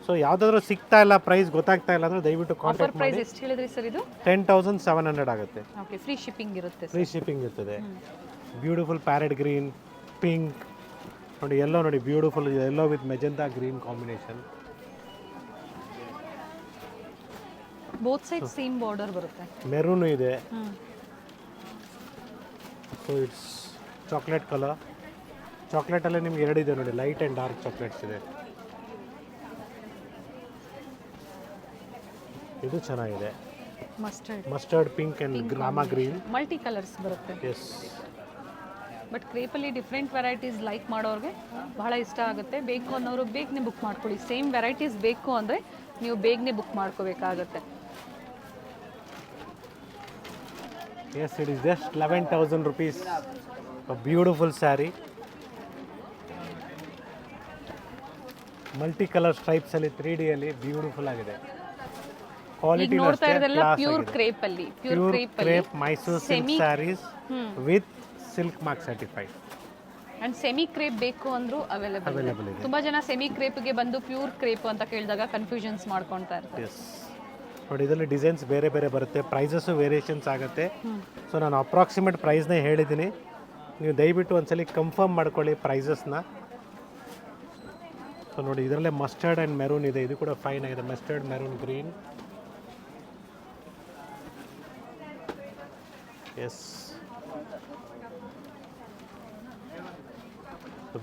ಸೊ ಯಾವುದಾದ್ರೂ ಸಿಗ್ತಾ ಇಲ್ಲ, ಪ್ರೈಸ್ ಗೊತ್ತಾಗ್ತಾ ಇಲ್ಲ ಅಂದರೆ ದಯವಿಟ್ಟು ಆಫರ್ ಕಾಂಟ್ಯಾಕ್ಟ್ ಪ್ರೈಸ್ ಮಾಡಿ. ಎಷ್ಟು ಹೇಳಿದ್ರಿ ಸರ್ ಇದು? 10,700 ಆಗುತ್ತೆ. ಓಕೆ, ಫ್ರೀ ಶಿಪ್ಪಿಂಗ್ ಇರುತ್ತೆ ಫ್ರೀ ಶಿಪ್ಪಿಂಗ್ ಇರ್ತದೆ. ಬ್ಯೂಟಿಫುಲ್ ಪ್ಯಾರೆಟ್ ಗ್ರೀನ್, ಪಿಂಕ್ ನೋಡಿ, ಎಲ್ಲೋ ನೋಡಿ beautiful yellow with magenta green combination. Both side same border ಬರುತ್ತೆ. ಮೆರೂನು ಇದೆ. So it's chocolate colour. ಚಾಕ್ಲೇಟಲ್ಲೇ ನಿಮ್ಗೆ ಎರಡಿದೆ ನೋಡಿ, ಲೈಟ್ ಆ್ಯಂಡ್ ಡಾರ್ಕ್ ಚಾಕ್ಲೇಟ್ಸ್ ಇದೆ. ಇದು ಚೆನ್ನಾಗಿದೆ. Mustard pink and Rama green, multi colours ಬರುತ್ತೆ. ಎಸ್. ಬಟ್ ಕ್ರೇಪಲ್ಲಿ ಡಿಫ್ರೆಂಟ್ ವೆರೈಟೀಸ್ ಲೈಕ್ ಮಾಡೋರಿಗೆ ಬಹಳ ಇಷ್ಟ ಆಗುತ್ತೆ. ಬೇಕು ಅನ್ನೋರು ಬೇಗನೆ ಬುಕ್ ಮಾಡ್ಕೊಳ್ಳಿ. ಸೇಮ್ ವೆರೈಟೀಸ್ ಬೇಕು ಅಂದರೆ ನೀವು ಬೇಗನೆ ಬುಕ್ ಮಾಡ್ಕೋಬೇಕಾಗತ್ತೆ. Yes, it is just 11,000 rupees. A beautiful saree. Multi colour stripes ಅಲ್ಲಿ 3D ಅಲ್ಲಿ ಬ್ಯೂಟಿಫುಲ್ ಆಗಿದೆ. ಕ್ವಾಲಿಟಿ ನೋಡ್ತಾ ಇರೋದೆಲ್ಲ ಪ್ಯೂರ್ ಕ್ರೇಪ್ ಅಲ್ಲಿ, pure crepe Mysore silk saris with silk mark certified. And semi crepe ಬೇಕು ಅಂದ್ರೂ ಅವೈಲೇಬಲ್ ಇದೆ. ತುಂಬಾ ಜನ ಸೆಮಿ ಕ್ರೇಪ್ಗೆ ಬಂದು ಪ್ಯೂರ್ ಕ್ರೇಪ್ ಅಂತ ಕೇಳಿದಾಗ ಕನ್ಫ್ಯೂಷನ್ಸ್ ಮಾಡ್ಕೊಳ್ತಾ ಇರ್ತಾರೆ. ನೋಡಿ, ಇದರಲ್ಲಿ ಡಿಸೈನ್ಸ್ ಬೇರೆ ಬೇರೆ ಬರುತ್ತೆ, ಪ್ರೈಸಸ್ಸು ವೇರಿಯೇಷನ್ಸ್ ಆಗುತ್ತೆ. ಸೊ ನಾನು ಅಪ್ರಾಕ್ಸಿಮೇಟ್ ಪ್ರೈಸ್ನೇ ಹೇಳಿದ್ದೀನಿ, ನೀವು ದಯವಿಟ್ಟು ಒಂದ್ಸಲಿ ಕನ್ಫರ್ಮ್ ಮಾಡ್ಕೊಳ್ಳಿ ಪ್ರೈಸಸ್ನ. ಸೊ ನೋಡಿ, ಇದರಲ್ಲೇ ಮಸ್ಟರ್ಡ್ ಆ್ಯಂಡ್ ಮೆರೂನ್ ಇದೆ, ಇದು ಕೂಡ ಫೈನ್ ಆಗಿದೆ. Mustard maroon green, yes.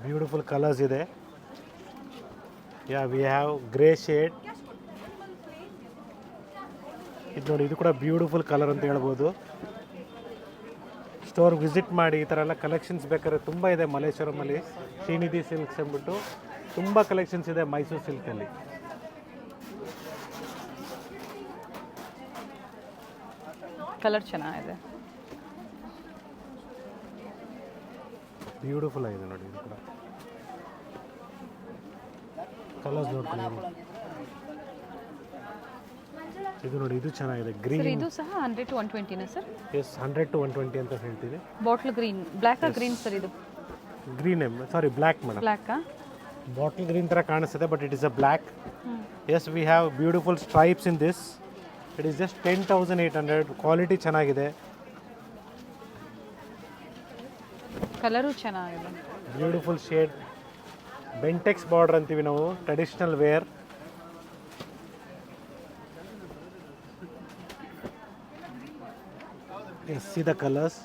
Beautiful colours ಇದೆ. Yeah we have grey shade. ಇದು ನೋಡಿ, ಇದು ಕೂಡ ಬ್ಯೂಟಿಫುಲ್ ಕಲರ್ ಅಂತ ಹೇಳ್ಬೋದು. ಸ್ಟೋರ್ ವಿಸಿಟ್ ಮಾಡಿ, ಈ ಥರ ಎಲ್ಲ ಕಲೆಕ್ಷನ್ಸ್ ಬೇಕಾದ್ರೆ ತುಂಬ ಇದೆ ಮಲ್ಲೇಶ್ವರಮಲ್ಲಿ. ಶ್ರೀನಿಧಿ ಸಿಲ್ಕ್ಸ್ ಅಂದ್ಬಿಟ್ಟು ತುಂಬ ಕಲೆಕ್ಷನ್ಸ್ ಇದೆ ಮೈಸೂರು ಸಿಲ್ಕಲ್ಲಿ. ಕಲರ್ ಚೆನ್ನಾಗಿದೆ, ಬ್ಯೂಟಿಫುಲ್ ಆಗಿದೆ ನೋಡಿ. ಇದು ಕೂಡ ಕಲರ್ಸ್ ನೋಡ್ಕೊಳ್ಳಿ. ಇದು ನೋಡಿ, ಇದು ಚೆನ್ನಾಗಿದೆ ಗ್ರೀನ್. ಇದು ಸಹ 100 to 120 ಸರ್? ಎಸ್, 100 to 120 ಅಂತ ಹೇಳ್ತೀವಿ. Bottle green, black green sir? ಇದು green, sorry black madam. Black bottle green ಥರ ಕಾಣಿಸ್ತದೆ, but it is a black. Yes, we have beautiful stripes in this. It is just 10,800. Quality ಚೆನ್ನಾಗಿದೆ, ಕಲರು ಚೆನ್ನಾಗಿದೆ. Beautiful shade. ಬೆಂಟೆಕ್ಸ್ ಬಾರ್ಡರ್ ಅಂತೀವಿ ನಾವು, traditional wear. Yes, see the colours.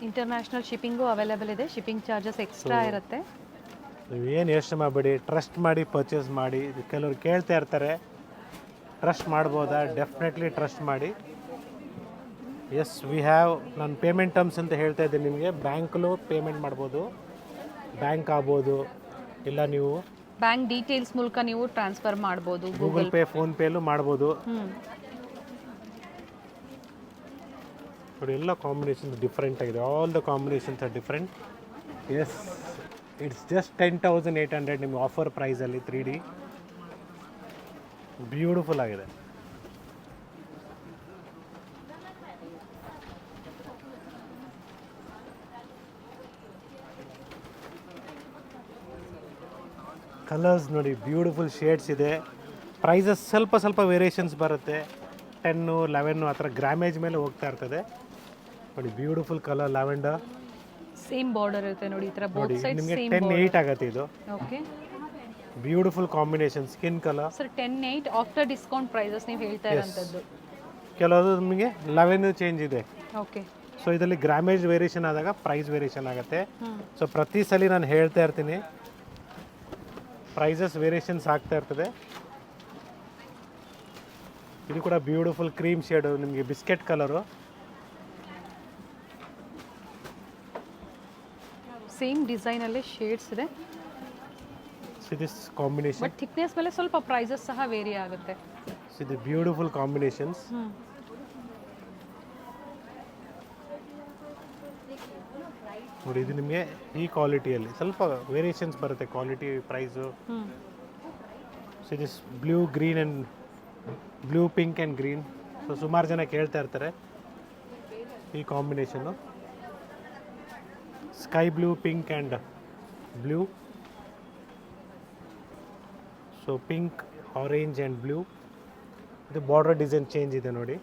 International shipping available ಇದೆ, ಶಿಪ್ಪಿಂಗ್ ಚಾರ್ಜಸ್ ಎಕ್ಸ್ಟ್ರಾ ಇರುತ್ತೆ. ನೀವು ಏನು ಯೋಚನೆ ಮಾಡಬೇಡಿ, ಟ್ರಸ್ಟ್ ಮಾಡಿ ಪರ್ಚೇಸ್ ಮಾಡಿ. ಕೆಲವರು ಕೇಳ್ತಾ ಇರ್ತಾರೆ, ಟ್ರಸ್ಟ್ ಮಾಡ್ಬೋದಾ? ಡೆಫಿನೆಟ್ಲಿ ಟ್ರಸ್ಟ್ ಮಾಡಿ. ಎಸ್, ವಿ ಹ್ಯಾವ್, ನಾನು ಪೇಮೆಂಟ್ ಟರ್ಮ್ಸ್ ಅಂತ ಹೇಳ್ತಾ ಇದ್ದೀನಿ ನಿಮಗೆ. ಬ್ಯಾಂಕಲ್ಲೂ ಪೇಮೆಂಟ್ ಮಾಡ್ಬೋದು, ಬ್ಯಾಂಕ್ ಆಗ್ಬೋದು, ಇಲ್ಲ ನೀವು ಬ್ಯಾಂಕ್ ಡೀಟೇಲ್ಸ್ ಮೂಲಕ ನೀವು ಟ್ರಾನ್ಸ್ಫರ್ ಮಾಡ್ಬೋದು, ಗೂಗಲ್ ಪೇ, ಫೋನ್ಪೇಲೂ ಮಾಡ್ಬೋದು. ನೋಡಿ, ಎಲ್ಲ ಕಾಂಬಿನೇಷನ್ಸ್ ಡಿಫ್ರೆಂಟ್ ಆಗಿದೆ. All the combinations are different. Yes, it's just 10,800 ನಿಮಗೆ ಆಫರ್ ಪ್ರೈಸಲ್ಲಿ 3D. ಬ್ಯೂಟಿಫುಲ್ ಆಗಿದೆ. ಕಲರ್ಸ್ ನೋಡಿ, ಬ್ಯೂಟಿಫುಲ್ ಶೇಡ್ಸ್ ಇದೆ. ಪ್ರೈಸಸ್ ಸ್ವಲ್ಪ ಸ್ವಲ್ಪ ವೇರಿಯೇಷನ್ಸ್ ಬರುತ್ತೆ, 10, 11 ಆ ಥರ ಗ್ರಾಮೇಜ್ ಮೇಲೆ ಹೋಗ್ತಾ ಇರ್ತದೆ. ನೋಡಿ, beautiful colour lavender. Same border ಇರುತ್ತೆ ನೋಡಿ, ಈ ತರ ಬೋತ್ ನೋಡಿ, ಸೈಡ್ ನಿಮಗೆ ಸೇಮ್ 10,800 ಆಗುತ್ತೆ ಇದು. Okay, beautiful combination, skin colour. Sir 10,800 after discount prices ನೀವು ಹೇಳ್ತಾ ಇರೋಂಥದ್ದು. ಕೆಲವೊಂದು ನಿಮಗೆ 11 ಚೇಂಜ್ ಇದೆ. ಓಕೆ, ಸೊ ಇದರಲ್ಲಿ ಗ್ರಾಮೇಜ್ ವೇರಿಯೇಷನ್ ಆದಾಗ ಪ್ರೈಸ್ ವೇರಿಯೇಷನ್ ಆಗುತ್ತೆ. ಸೊ ಪ್ರತಿ ಸಲ ನಾನು ಹೇಳ್ತಾ ಇರ್ತೀನಿ, ಪ್ರೈಸಸ್ ವೇರಿಯೇಷನ್ಸ್ ಆಗ್ತಾ ಇರ್ತದೆ. ಇದು ಕೂಡ ಬ್ಯೂಟಿಫುಲ್ ಕ್ರೀಮ್ ಶೇಡು, ನಿಮಗೆ ಬಿಸ್ಕೆಟ್ ಕಲರು. ಸೇಮ್ ಡಿಸೈನ್ ಅಲ್ಲೇ ಶೇಡ್ಸ್ ಇದೆ. ದಿಸ್ ಕಾಂಬಿನೇಷನ್, ಬಟ್ ಥಿಕ್ನೆಸ್ ಮೇಲೆ ಸ್ವಲ್ಪ ಪ್ರೈಸಸ್ ಸಹ ವೇರಿ ಆಗುತ್ತೆ. ಇದು ಬ್ಯೂಟಿಫುಲ್ ಕಾಂಬಿನೇಷನ್ಸ್. ನೋಡಿ, ಇದು ನಿಮಗೆ ಈ ಕ್ವಾಲಿಟಿಯಲ್ಲಿ ಸ್ವಲ್ಪ ವೇರಿಯೇಷನ್ಸ್ ಬರುತ್ತೆ, quality price. So this blue green and blue pink and green. So ಸುಮಾರು ಜನ ಕೇಳ್ತಾ ಇರ್ತಾರೆ ಈ combination, sky blue, pink and blue. So pink, orange and blue. ಇದು ಬಾರ್ಡರ್ ಡಿಸೈನ್ ಚೇಂಜ್ ಇದೆ ನೋಡಿ.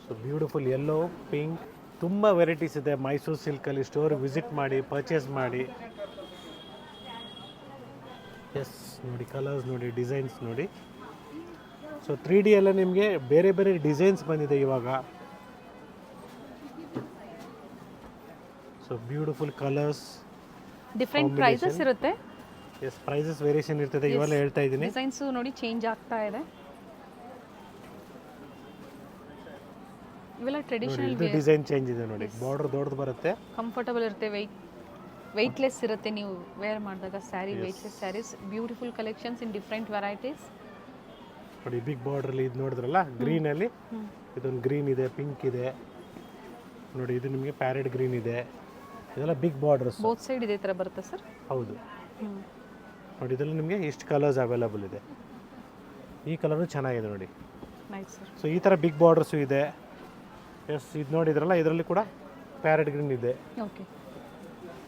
ಸೊ ಬ್ಯೂಟಿಫುಲ್ ಯೆಲ್ಲೋ, ಪಿಂಕ್, ತುಂಬ ವೆರೈಟೀಸ್ ಇದೆ. ಮೈಸೂರು ಸಿಲ್ಕಲ್ಲಿ ಸ್ಟೋರ್ ವಿಸಿಟ್ ಮಾಡಿ, ಪರ್ಚೇಸ್ ಮಾಡಿ. ಎಸ್ ನೋಡಿ, ಕಲರ್ಸ್ ನೋಡಿ, ಡಿಸೈನ್ಸ್ ನೋಡಿ. ಸೊ 3D ಎಲ್ಲ ನಿಮಗೆ ಬೇರೆ ಬೇರೆ ಡಿಸೈನ್ಸ್ ಬಂದಿದೆ ಇವಾಗ. So beautiful colours, different prices ಇರುತ್ತೆ. ಎಸ್, ಪ್ರೈಸಸ್ ವೇರಿಯೇಷನ್ ಇರ್ತದೆ. ಇವೆಲ್ಲ ಹೇಳ್ತಾ ಇದ್ದೀನಿ. ಡಿಸೈನ್ಸು ನೋಡಿ ಚೇಂಜ್ ಆಗ್ತಾ ಇದೆ. ಇವೆಲ್ಲ ಟ್ರೆಡಿಷನಲ್ ಇದು ಡಿಸೈನ್ ಚೇಂಜ್ ಇದೆ ನೋಡಿ. ಬಾರ್ಡರ್ ದೊಡ್ಡದು ಬರುತ್ತೆ, ಕಂಫರ್ಟಬಲ್ ಇರುತ್ತೆ, ವೆಯ್ಟ್ಲೆಸ್ ಇರುತ್ತೆ. ನೀವು ವೇರ್ ಮಾಡಿದಾಗ sari, weightless saris, beautiful collections in different varieties ನೋಡಿ. ಬಿಗ್ ಬಾರ್ಡ್ರಲ್ಲಿ ಇದು ನೋಡಿದ್ರಲ್ಲ, ಗ್ರೀನಲ್ಲಿ ಇದೊಂದು ಗ್ರೀನ್ ಇದೆ, ಪಿಂಕ್ ಇದೆ ನೋಡಿ. ಇದು ನಿಮಗೆ ಪ್ಯಾರೆಟ್ ಗ್ರೀನ್ ಇದೆ. ಇದೆಲ್ಲ ಬಿಗ್ ಬಾರ್ಡರ್ಸ್. ಬೋತ್ ಸೈಡ್ ಇದೇ ಥರ ಬರುತ್ತೆ ಸರ್. ಹೌದು ನೋಡಿ. ಇದರಲ್ಲಿ ನಿಮಗೆ ಇಷ್ಟು ಕಲರ್ಸ್ ಅವೈಲಬಲ್ ಇದೆ. ಈ ಕಲರು ಚೆನ್ನಾಗಿದೆ ನೋಡಿ. Nice sir. ಸೊ ಈ ಥರ ಬಿಗ್ ಬಾರ್ಡರ್ಸು ಇದೆ. ಎಸ್, ಇದು ನೋಡಿದ್ರಲ್ಲ, ಇದರಲ್ಲಿ ಕೂಡ ಪ್ಯಾರೆಟ್ ಗ್ರೀನ್ ಇದೆ. ಓಕೆ,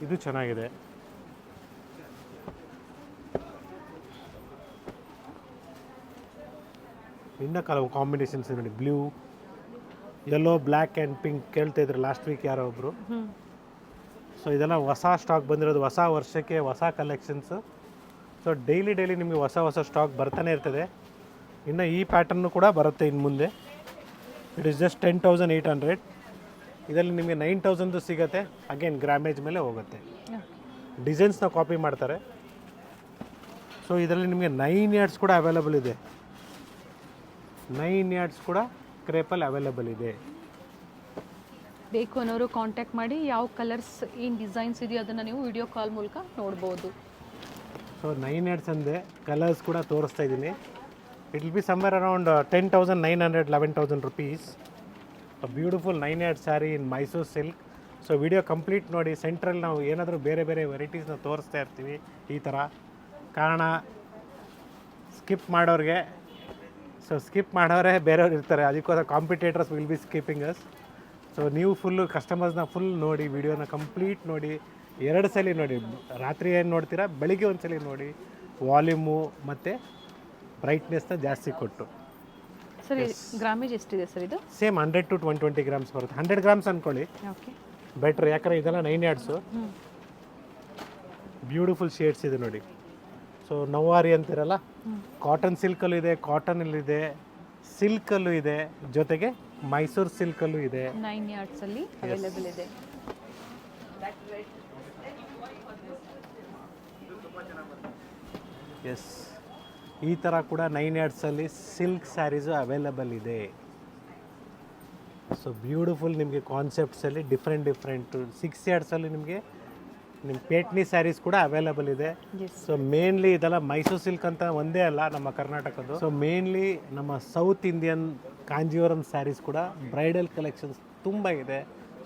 ಇದು ಚೆನ್ನಾಗಿದೆ. ಇನ್ನು ಕೆಲವು ಕಾಂಬಿನೇಷನ್ಸ್ ನೋಡಿ. Blue, yellow, black and pink ಕೇಳ್ತಾ ಇದ್ರು ಲಾಸ್ಟ್ ವೀಕ್ ಯಾರೋ ಒಬ್ಬರು. ಸೊ ಇದೆಲ್ಲ ಹೊಸ ಸ್ಟಾಕ್ ಬಂದಿರೋದು, ಹೊಸ ವರ್ಷಕ್ಕೆ ಹೊಸ ಕಲೆಕ್ಷನ್ಸು. ಸೊ ಡೈಲಿ ನಿಮಗೆ ಹೊಸ ಹೊಸ ಸ್ಟಾಕ್ ಬರ್ತಾನೆ ಇರ್ತದೆ. ಇನ್ನು ಈ ಪ್ಯಾಟರ್ನು ಕೂಡ ಬರುತ್ತೆ ಇನ್ನು ಮುಂದೆ. It is just 10,800. ಇದರಲ್ಲಿ ನಿಮಗೆ 9,000 ಸಿಗುತ್ತೆ. ಅಗೇನ್ ಗ್ರಾಮೇಜ್ ಮೇಲೆ ಹೋಗುತ್ತೆ. ಡಿಸೈನ್ಸ್ನ ಕಾಪಿ ಮಾಡ್ತಾರೆ. ಸೊ ಇದರಲ್ಲಿ ನಿಮಗೆ 9 ಯಾರ್ಡ್ಸ್ ಕೂಡ ಅವೈಲಬಲ್ ಇದೆ. 9 ಯಾರ್ಡ್ಸ್ ಕೂಡ ಕ್ರೇಪಲ್ಲಿ ಅವೈಲಬಲ್ ಇದೆ. ಬೇಕು ಅನ್ನೋರು ಕಾಂಟ್ಯಾಕ್ಟ್ ಮಾಡಿ. ಯಾವ ಕಲರ್ಸ್, ಏನು ಡಿಸೈನ್ಸ್ ಇದೆಯೋ ಅದನ್ನು ನೀವು ವಿಡಿಯೋ ಕಾಲ್ ಮೂಲಕ ನೋಡ್ಬೋದು. ಸೊ 9 ಯಾರ್ಡ್ಸ್ ಅಂದೆ, ಕಲರ್ಸ್ ಕೂಡ ತೋರಿಸ್ತಾ ಇದ್ದೀನಿ. It will B somewhere around 10,900, 11,000 rupees. Beautiful 9 yard sari in Mysuru silk. So video complete ನೋಡಿ. ಸೆಂಟ್ರಲ್ಲಿ ನಾವು ಏನಾದರೂ ಬೇರೆ ಬೇರೆ ವೆರೈಟೀಸ್ನ ತೋರಿಸ್ತಾ ಇರ್ತೀವಿ ಈ ಥರ. ಕಾರಣ ಸ್ಕಿಪ್ ಮಾಡೋರಿಗೆ, ಸೊ ಸ್ಕಿಪ್ ಮಾಡೋರೇ ಬೇರೆಯವ್ರು ಇರ್ತಾರೆ. ಅದಕ್ಕೋಸ್ಕರ competitors will be skipping us. So ನೀವು ಫುಲ್ಲು ಕಸ್ಟಮರ್ಸ್ನ ಫುಲ್ ನೋಡಿ, ವಿಡಿಯೋನ ಕಂಪ್ಲೀಟ್ ನೋಡಿ. 2 ಸಲ ನೋಡಿ. ರಾತ್ರಿ ಏನು ನೋಡ್ತೀರಾ, ಬೆಳಿಗ್ಗೆ ಒಂದು ಸಲ ನೋಡಿ. ವಾಲ್ಯೂಮು ಮತ್ತು ಬ್ರೈಟ್ನೆಸ್ನ ಜಾಸ್ತಿ ಕೊಟ್ಟು. ಸರ್ ಗ್ರಾಮೇಜ್ ಎಷ್ಟಿದೆ ಸರ್ ಇದು? ಸೇಮ್ 100 to 120 ಗ್ರಾಮ್ಸ್ ಬರುತ್ತೆ. 100 ಗ್ರಾಮ್ಸ್ ಅಂದ್ಕೊಳ್ಳಿ, ಓಕೆ, ಬೆಟ್ರ್. ಯಾಕಂದರೆ ಇದೆಲ್ಲ 9 ಯಾರ್ಡ್ಸು. ಬ್ಯೂಟಿಫುಲ್ ಶೇಡ್ಸ್ ಇದೆ ನೋಡಿ. ಸೊ ನವಾರಿ ಅಂತಿರಲ್ಲ, ಕಾಟನ್ ಸಿಲ್ಕಲ್ಲೂ ಇದೆ, ಕಾಟನಲ್ಲಿದೆ, ಸಿಲ್ಕಲ್ಲೂ ಇದೆ, ಜೊತೆಗೆ ಮೈಸೂರು ಸಿಲ್ಕಲ್ಲೂ ಇದೆ. 9 ಯಾರ್ಡ್ಸಲ್ಲಿ ಅವೈಲೇಬಲ್ ಇದೆ. ಎಸ್, ಈ ಥರ ಕೂಡ 9 ಯಾರ್ಡ್ಸಲ್ಲಿ ಸಿಲ್ಕ್ ಸ್ಯಾರೀಸು ಅವೈಲಬಲ್ ಇದೆ. ಸೊ ಬ್ಯೂಟಿಫುಲ್ ನಿಮಗೆ ಕಾನ್ಸೆಪ್ಟ್ಸಲ್ಲಿ ಡಿಫ್ರೆಂಟ್ 6 ಯಾರ್ಡ್ಸಲ್ಲಿ ನಿಮಗೆ ನಿಮ್ಮ ಪೇಟ್ನಿ ಸ್ಯಾರೀಸ್ ಕೂಡ ಅವೈಲಬಲ್ ಇದೆ. ಸೊ ಮೇನ್ಲಿ ಇದೆಲ್ಲ ಮೈಸೂರು ಸಿಲ್ಕ್ ಅಂತ ಒಂದೇ ಅಲ್ಲ ನಮ್ಮ ಕರ್ನಾಟಕದ್ದು. ಸೊ ಮೇನ್ಲಿ ನಮ್ಮ ಸೌತ್ ಇಂಡಿಯನ್ ಕಾಂಜೀವರಂ ಸ್ಯಾರೀಸ್ ಕೂಡ ಬ್ರೈಡಲ್ ಕಲೆಕ್ಷನ್ಸ್ ತುಂಬ ಇದೆ.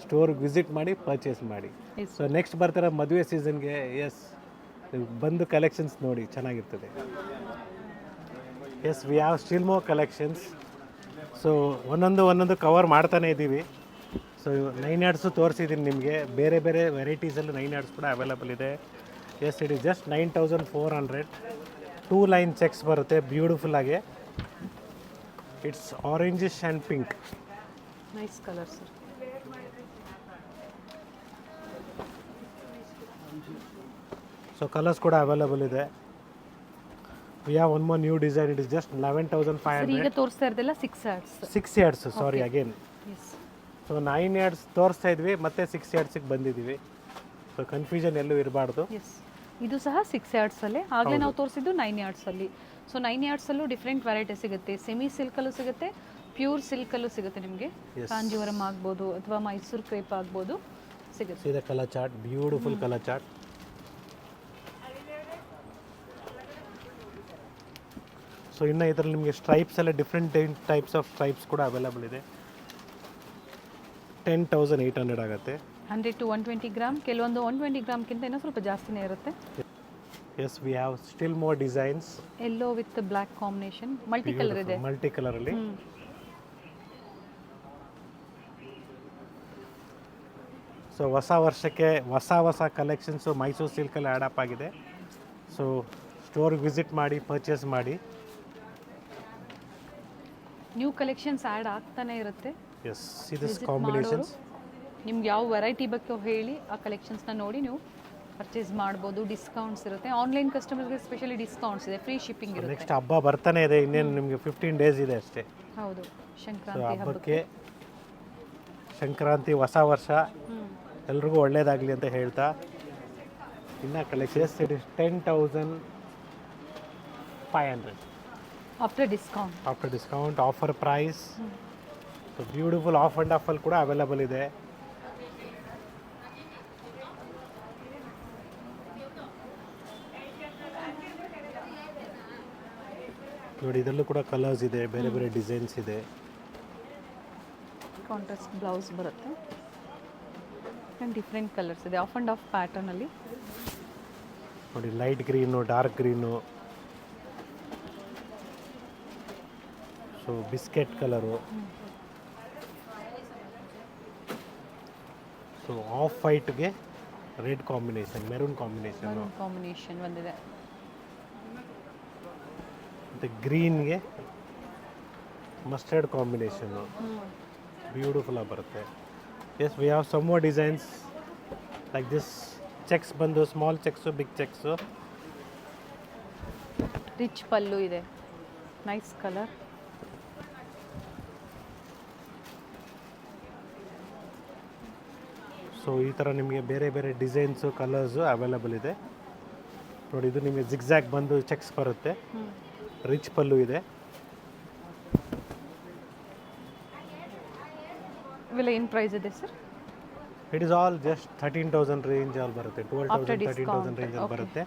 ಸ್ಟೋರ್ಗೆ ವಿಸಿಟ್ ಮಾಡಿ, ಪರ್ಚೇಸ್ ಮಾಡಿ. ಸೊ ನೆಕ್ಸ್ಟ್ ಬರ್ತಿರೋ ಮದುವೆ ಸೀಸನ್ಗೆ ಎಸ್ ಬಂದು ಕಲೆಕ್ಷನ್ಸ್ ನೋಡಿ, ಚೆನ್ನಾಗಿರ್ತದೆ. Yes, we have still more collections. So ಒಂದೊಂದು ಕವರ್ ಮಾಡ್ತಾನೆ ಇದ್ದೀವಿ. ಸೊ 9 ಯಾರ್ಡ್ಸು ತೋರಿಸಿದ್ದೀನಿ ನಿಮಗೆ. ಬೇರೆ ಬೇರೆ ವೆರೈಟೀಸಲ್ಲಿ 9 ಯಾರ್ಡ್ಸ್ ಕೂಡ ಅವೈಲಬಲ್ ಇದೆ. Yes, it is just 9,400. 2 line checks ಬರುತ್ತೆ ಬ್ಯೂಟಿಫುಲ್ ಆಗಿ. It's orangish and pink. Nice colour sir. So colours ಕೂಡ ಅವೈಲಬಲ್ ಇದೆ. V have one more new design. It is just 11,500. ಈಗ ತೋರಿಸ್ತಾ ಇರೋದೆಲ್ಲ 6 ಯಾರ್ಡ್ಸ್. 6 ಯಾರ್ಡ್ಸ್, ಸಾರಿ ಅಗೇನ್. ಸೊ 9 ಯಾರ್ಡ್ಸ್ ತೋರಿಸ್ತಾ ಇದ್ವಿ, ಮತ್ತೆ 6 ಯಾರ್ಡ್ಸಿಗೆ ಬಂದಿದ್ದೀವಿ. ಸೊ ಕನ್ಫ್ಯೂಷನ್ ಎಲ್ಲೂ ಇರಬಾರ್ದು. ಎಸ್, ಇದು ಸಹ 6 ಯಾರ್ಡ್ಸಲ್ಲೇ. ಆಗಲೇ ನಾವು ತೋರಿಸಿದ್ದು 9 ಯಾರ್ಡ್ಸಲ್ಲಿ. ಸೊ 9 ಯಾರ್ಡ್ಸಲ್ಲೂ ಡಿಫ್ರೆಂಟ್ ವೆರೈಟಿ ಸಿಗುತ್ತೆ. ಸೆಮಿ ಸಿಲ್ಕಲ್ಲೂ ಸಿಗುತ್ತೆ, ಪ್ಯೂರ್ ಸಿಲ್ಕಲ್ಲೂ ಸಿಗುತ್ತೆ ನಿಮಗೆ. ಕಾಂಜೀವರಂ ಆಗ್ಬೋದು ಅಥವಾ ಮೈಸೂರು ಕ್ರೇಪ್ ಆಗ್ಬೋದು, ಸಿಗುತ್ತೆ. ಇದೆ colour chart, beautiful colour chart. So ಇನ್ನು ಇದರಲ್ಲಿ ನಿಮಗೆ ಸ್ಟ್ರೈಪ್ಸ್ ಎಲ್ಲ ಡಿಫ್ರೆಂಟ್ ಟೈಪ್ಸ್ ಆಫ್ ಸ್ಟ್ರೈಪ್ಸ್ ಕೂಡ ಅವೈಲಬಲ್ ಇದೆ. 10,800 ಆಗುತ್ತೆ. 100 to 120 ಗ್ರಾಮ್. ಕೆಲವೊಂದು 120 ಗ್ರಾಮ್ಗಿಂತ ಇನ್ನೂ ಸ್ವಲ್ಪ ಜಾಸ್ತಿನೇ ಇರುತ್ತೆ. Yes, we have still more designs. Yellow with black combination, multi colour ಇದೆ. ಮಲ್ಟಿ ಕಲರಲ್ಲಿ. ಸೊ ಹೊಸ ವರ್ಷಕ್ಕೆ ಹೊಸ ಕಲೆಕ್ಷನ್ಸು ಮೈಸೂರು ಸಿಲ್ಕಲ್ಲಿ ಆ್ಯಡ್ ಅಪ್ ಆಗಿದೆ. ಸೊ ಸ್ಟೋರ್ಗೆ ವಿಸಿಟ್ ಮಾಡಿ, ಪರ್ಚೇಸ್ ಮಾಡಿ. ನ್ಯೂ ಕಲೆಕ್ಷನ್ಸ್ ಆ್ಯಡ್ ಆಗ್ತಾನೆ ಇರುತ್ತೆ. ಎಸ್, ದಿಸ್ ಕಾಂಬಿನೇಷನ್ಸ್ ನಿಮ್ಗೆ ಯಾವ ವೆರೈಟಿ ಬೇಕು ಹೇಳಿ, ಆ ಕಲೆಕ್ಷನ್ಸ್ನ ನೋಡಿ ನೀವು ಪರ್ಚೇಸ್ ಮಾಡ್ಬೋದು. ಡಿಸ್ಕೌಂಟ್ಸ್ ಇರುತ್ತೆ. ಆನ್ಲೈನ್ ಕಸ್ಟಮರ್ಗೆ ಸ್ಪೆಷಲಿ ಡಿಸ್ಕೌಂಟ್ಸ್ ಇದೆ, ಫ್ರೀ ಶಿಪ್ಪಿಂಗ್ ಇರುತ್ತೆ. ನೆಕ್ಸ್ಟ್ ಹಬ್ಬ ಬರ್ತಾನೆ ಇದೆ, ಇನ್ನೇನು ನಿಮಗೆ 15 ಡೇಸ್ ಇದೆ ಅಷ್ಟೇ. ಹೌದು, ಸೊ ಸಂಕ್ರಾಂತಿ ಹಬ್ಬಕ್ಕೆ, ಸಂಕ್ರಾಂತಿ, ಹೊಸ ವರ್ಷ ಎಲ್ರಿಗೂ ಒಳ್ಳೇದಾಗಲಿ ಅಂತ ಹೇಳ್ತಾ ಇನ್ನು collections it is 10,500 after discount. After discount, offer price. So beautiful off and ಆಫಲ್ಲಿ ಕೂಡ ಅವೈಲಬಲ್ ಇದೆ. ನೋಡಿ, ಇದರಲ್ಲೂ ಕೂಡ ಕಲರ್ಸ್ ಇದೆ, ಬೇರೆ ಬೇರೆ ಡಿಸೈನ್ಸ್ ಇದೆ. ಕಾಂಟ್ರಾಸ್ಟ್ ಬ್ಲೌಸ್ ಬರುತ್ತೆ ಆ್ಯಂಡ್ ಡಿಫ್ರೆಂಟ್ ಕಲರ್ಸ್ ಇದೆ, ಆಫ್ ಆ್ಯಂಡ್ ಆಫ್ ಪ್ಯಾಟರ್ನಲ್ಲಿ. ನೋಡಿ, light green, dark green, so biscuit colour, so off ವೈಟ್ಗೆ ರೆಡ್ ಕಾಂಬಿನೇಷನ್, ಮೆರೂನ್ ಕಾಂಬಿನೇಷನ್ ಬಂದಿದೆ. ಮತ್ತು ಗ್ರೀನ್ಗೆ ಮಸ್ಟರ್ಡ್ ಕಾಂಬಿನೇಷನ್ನು ಬ್ಯೂಟಿಫುಲ್ಲಾಗಿ ಬರುತ್ತೆ. Yes, we have some more designs like this. Checks ಬಂದು small checks, big checks. Rich pallu ಇದೆ, ನೈಸ್ ಕಲರ್. ಸೊ ಈ ಥರ ನಿಮಗೆ ಬೇರೆ ಬೇರೆ ಡಿಸೈನ್ಸು, ಕಲರ್ಸು ಅವೈಲಬಲ್ ಇದೆ. ನೋಡಿ, ಇದು ನಿಮಗೆ ಜಿಗ್ಜ್ಯಾಗ್ ಬಂದು ಚೆಕ್ಸ್ ಬರುತ್ತೆ, ರಿಚ್ ಪಲ್ಲು ಇದೆ. ಇವೆಲ್ಲ ಏನು ಪ್ರೈಸ್ ಇದೆ sir? It is all just 13,000 range ಅಲ್ಲಿ ಬರುತ್ತೆ, 12,000 13,000 ರೇಂಜಲ್ಲಿ ಬರುತ್ತೆ.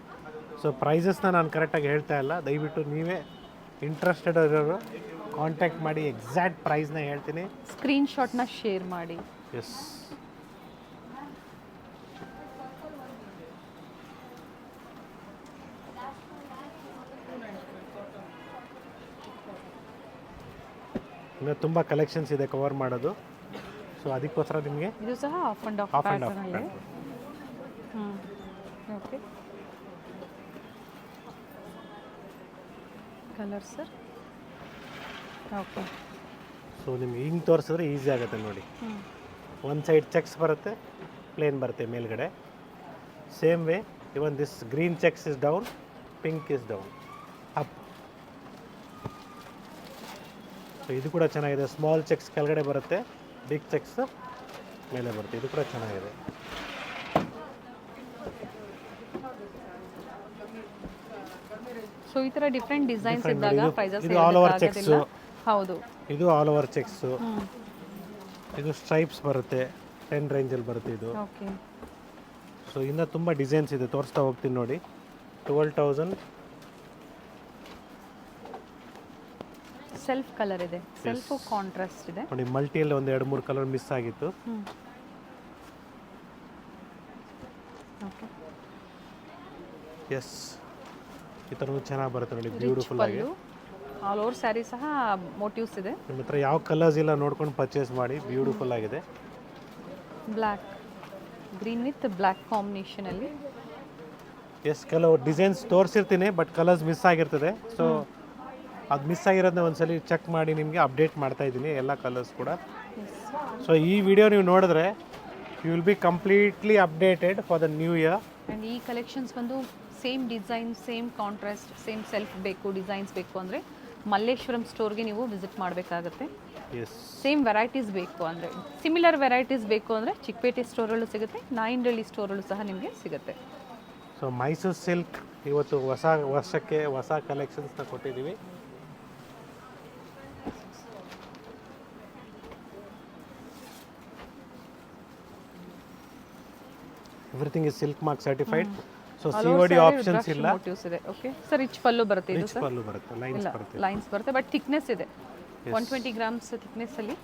ಸೊ ಪ್ರೈಸಸ್ನ ನಾನು ಕರೆಕ್ಟಾಗಿ ಹೇಳ್ತಾ ಇಲ್ಲ, ದಯವಿಟ್ಟು ನೀವೇ ಇಂಟ್ರೆಸ್ಟೆಡ್ ಇರೋರು ಕಾಂಟ್ಯಾಕ್ಟ್ ಮಾಡಿ, ಎಕ್ಸಾಕ್ಟ್ ಪ್ರೈಸ್ನ ಹೇಳ್ತೀನಿ. ಸ್ಕ್ರೀನ್ಶಾಟ್ನ ಶೇರ್ ಮಾಡಿ. ಎಸ್, ಇನ್ನು ತುಂಬ ಕಲೆಕ್ಷನ್ಸ್ ಇದೆ ಕವರ್ ಮಾಡೋದು. ಸೊ ಅದಕ್ಕೋಸ್ಕರ ನಿಮಗೆ ಇದು ಸಹ off and off off and off ಪ್ಯಾಟರ್ನಲ್ಲಿ. Okay, colour sir. Okay, so ನಿಮ್ಗೆ ಹಿಂಗೆ ತೋರಿಸಿದ್ರೆ ಈಸಿ ಆಗುತ್ತೆ ನೋಡಿ. ಒಂದು ಸೈಡ್ ಚೆಕ್ಸ್ ಬರುತ್ತೆ, ಪ್ಲೇನ್ ಬರುತ್ತೆ ಮೇಲ್ಗಡೆ. Same way even this green cheques is down, pink is down, up. So ಇದು ಕೂಡ ಚೆನ್ನಾಗಿದೆ. ಸ್ಮಾಲ್ ಚೆಕ್ಸ್ ಕೆಳಗಡೆ ಬರುತ್ತೆ, ಬಿಗ್ ಚೆಕ್ಸ್ ಮೇಲೆ ಬರುತ್ತೆ. ಇದು ಕೂಡ ಚೆನ್ನಾಗಿದೆ. ಸೊ ಈ ಥರ ಡಿಫ್ರೆಂಟ್ ಡಿಸೈನ್ಸ್ ಇದ್ದಾಗ ಪ್ರೈಸಸ್ ಇದು ಆಲ್ ಓವರ್ ಚೆಕ್ಸ್. ಹೌದು, ಇದು ಆಲ್ ಓವರ್ ಚೆಕ್ಸ್. ಇದು ಸ್ಟ್ರೈಪ್ಸ್ ಬರುತ್ತೆ, 10 ರೇಂಜಲ್ಲಿ ಬರುತ್ತೆ ಇದು. ಓಕೆ. ಸೊ ಇನ್ನು ತುಂಬ ಡಿಸೈನ್ಸ್ ಇದೆ, ತೋರಿಸ್ತಾ ಹೋಗ್ತೀನಿ ನೋಡಿ. 12,000 ಸೆಲ್ಫ್ ಕಲರ್ ಇದೆ, ಸೆಲ್ಫ್ ಕಾಂಟ್ರಾಸ್ಟ್ ಇದೆ ನೋಡಿ. ಮಲ್ಟಿಯಲ್ಲಿ ಒಂದು 2-3 ಕಲರ್ ಮಿಸ್ ಆಗಿತ್ತು. ಓಕೆ, ಎಸ್, ಈ ಥರನೂ ಚೆನ್ನಾಗಿ ಬರುತ್ತೆ ನೋಡಿ, ಬ್ಯೂಟಿಫುಲ್ ಆಗಿ. ಆಲ್ ಓವರ್ ಸ್ಯಾರಿ ಸಹ ಮೋಟಿವ್ಸ್ ಇದೆ. ನಿಮ್ಮ ಹತ್ರ ಯಾವ ಕಲರ್ಸ್ ಇಲ್ಲ ನೋಡ್ಕೊಂಡು ಪರ್ಚೇಸ್ ಮಾಡಿ, ಬ್ಯೂಟಿಫುಲ್ ಆಗಿದೆ. ಬ್ಲ್ಯಾಕ್, ಗ್ರೀನ್ ವಿತ್ ಬ್ಲ್ಯಾಕ್ ಕಾಂಬಿನೇಷನಲ್ಲಿ. ಎಸ್, ಕೆಲವು ಡಿಸೈನ್ಸ್ ತೋರಿಸಿರ್ತೀನಿ, ಬಟ್ ಕಲರ್ಸ್ ಮಿಸ್ ಆಗಿರ್ತದೆ. ಸೊ ಅದು ಮಿಸ್ ಆಗಿರೋದನ್ನ ಒಂದ್ಸಲಿ ಚೆಕ್ ಮಾಡಿ ನಿಮಗೆ ಅಪ್ಡೇಟ್ ಮಾಡ್ತಾ ಇದ್ದೀನಿ, ಎಲ್ಲ ಕಲರ್ಸ್ ಕೂಡ. ಸೊ ಈ ವಿಡಿಯೋ ನೀವು ನೋಡಿದ್ರೆ you will be completely updated for the new year. And ಈ ಕಲೆಕ್ಷನ್ಸ್ ಬಂದು same design, same contrast, same self ಬೇಕು, ಡಿಸೈನ್ಸ್ ಬೇಕು ಅಂದರೆ ಮಲ್ಲೇಶ್ವರಂ ಸ್ಟೋರ್ಗೆ ನೀವು ವಿಸಿಟ್ ಮಾಡಬೇಕಾಗುತ್ತೆ. ಎಸ್, ಸೇಮ್ ವೆರೈಟೀಸ್ ಬೇಕು ಅಂದರೆ, ಸಿಮಿಲರ್ ವೆರೈಟೀಸ್ ಬೇಕು ಅಂದರೆ ಚಿಕ್ಕಪೇಟೆ ಸ್ಟೋರಲ್ಲೂ ಸಿಗುತ್ತೆ, ನಾಯಿಂಡಳ್ಳಿ ಸ್ಟೋರಲ್ಲೂ ಸಹ ನಿಮಗೆ ಸಿಗುತ್ತೆ. ಸೊ ಮೈಸೂರು ಸಿಲ್ಕ್ ಇವತ್ತು ಹೊಸ ವರ್ಷಕ್ಕೆ ಹೊಸ ಕಲೆಕ್ಷನ್ಸ್ನ ಕೊಟ್ಟಿದ್ದೀವಿ. Everything is silk mark certified. So COD options ಇಲ್ಲ. ಮೋಟಿವ್ಸ್ ಇದೆ. ಓಕೆ ಸರ್, ರಿಚ್ ಪಲ್ಲು ಬರುತ್ತೆ ಇದು ರಿಚ್ ಸರ್. ಪಲ್ಲು ಬರುತ್ತೆ, ಲೈನ್ಸ್ ಬರುತ್ತೆ. ಲೈನ್ಸ್ ಬರುತ್ತೆ, ಬಟ್ ಥಿಕ್ನೆಸ್ ಇದೆ, 120 ಗ್ರಾಮ್ಸ್ ಥಿಕ್ನೆಸ್ಸಲ್ಲಿ.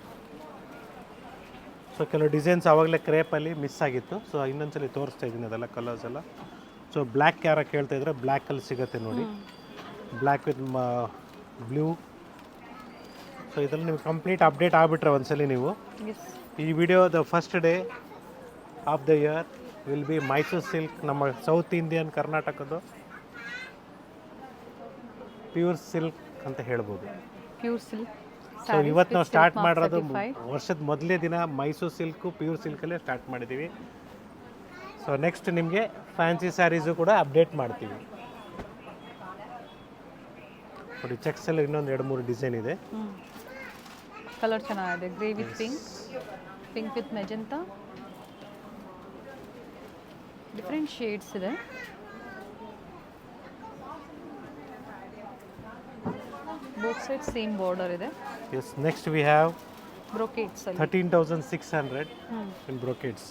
ಸೊ ಕೆಲವು ಡಿಸೈನ್ಸ್ ಆವಾಗಲೇ ಕ್ರೇಪಲ್ಲಿ ಮಿಸ್ ಆಗಿತ್ತು. ಸೊ ಇನ್ನೊಂದ್ಸಲಿ ತೋರಿಸ್ತಾ ಇದ್ದೀನಿ ಅದೆಲ್ಲ ಕಲರ್ಸ್ ಎಲ್ಲ. ಸೊ ಬ್ಲ್ಯಾಕ್ ಯಾರ ಕೇಳ್ತಾ ಇದ್ರೆ ಬ್ಲ್ಯಾಕಲ್ಲಿ ಸಿಗುತ್ತೆ ನೋಡಿ, ಬ್ಲ್ಯಾಕ್ ವಿತ್ ಬ್ಲೂ. ಸೊ ಇದರಲ್ಲಿ ನೀವು ಕಂಪ್ಲೀಟ್ ಅಪ್ಡೇಟ್ ಆಗಿಬಿಟ್ರೆ ಒಂದ್ಸಲಿ ನೀವು ಎಸ್, ಈ ವಿಡಿಯೋದ first day of the year will be Mysuru silk, ನಮ್ಮ ಸೌತ್ ಇಂಡಿಯನ್ ಕರ್ನಾಟಕದ್ದು ಪ್ಯೂರ್ ಸಿಲ್ಕ್ ಅಂತ ಹೇಳ್ಬೋದು. Pure silk. ಸೊ ಇವತ್ತು ನಾವು ಸ್ಟಾರ್ಟ್ ಮಾಡಿರೋದು ವರ್ಷದ ಮೊದಲನೇ ದಿನ ಮೈಸೂರು ಸಿಲ್ಕು ಪ್ಯೂರ್ ಸಿಲ್ಕಲ್ಲೇ ಸ್ಟಾರ್ಟ್ ಮಾಡಿದ್ದೀವಿ. ಸೊ ನೆಕ್ಸ್ಟ್ ನಿಮಗೆ ಫ್ಯಾನ್ಸಿ ಸ್ಯಾರೀಸು ಕೂಡ ಅಪ್ಡೇಟ್ ಮಾಡ್ತೀವಿ. ನೋಡಿ ಚೆಕ್ಸಲ್ಲಿ ಇನ್ನೊಂದು 2-3 ಡಿಸೈನ್ ಇದೆ. ಕಲರ್ ಚೆನ್ನಾಗಿದೆ, grey with pink, pink with magenta, different shades ಇದೆ. ಬೋತ್ ಸೈಡ್ ಸೇಮ್ ಬಾರ್ಡರ್ ಇದೆ. Yes, next we have brocades ಅಲ್ಲಿ 13,600 in brocades.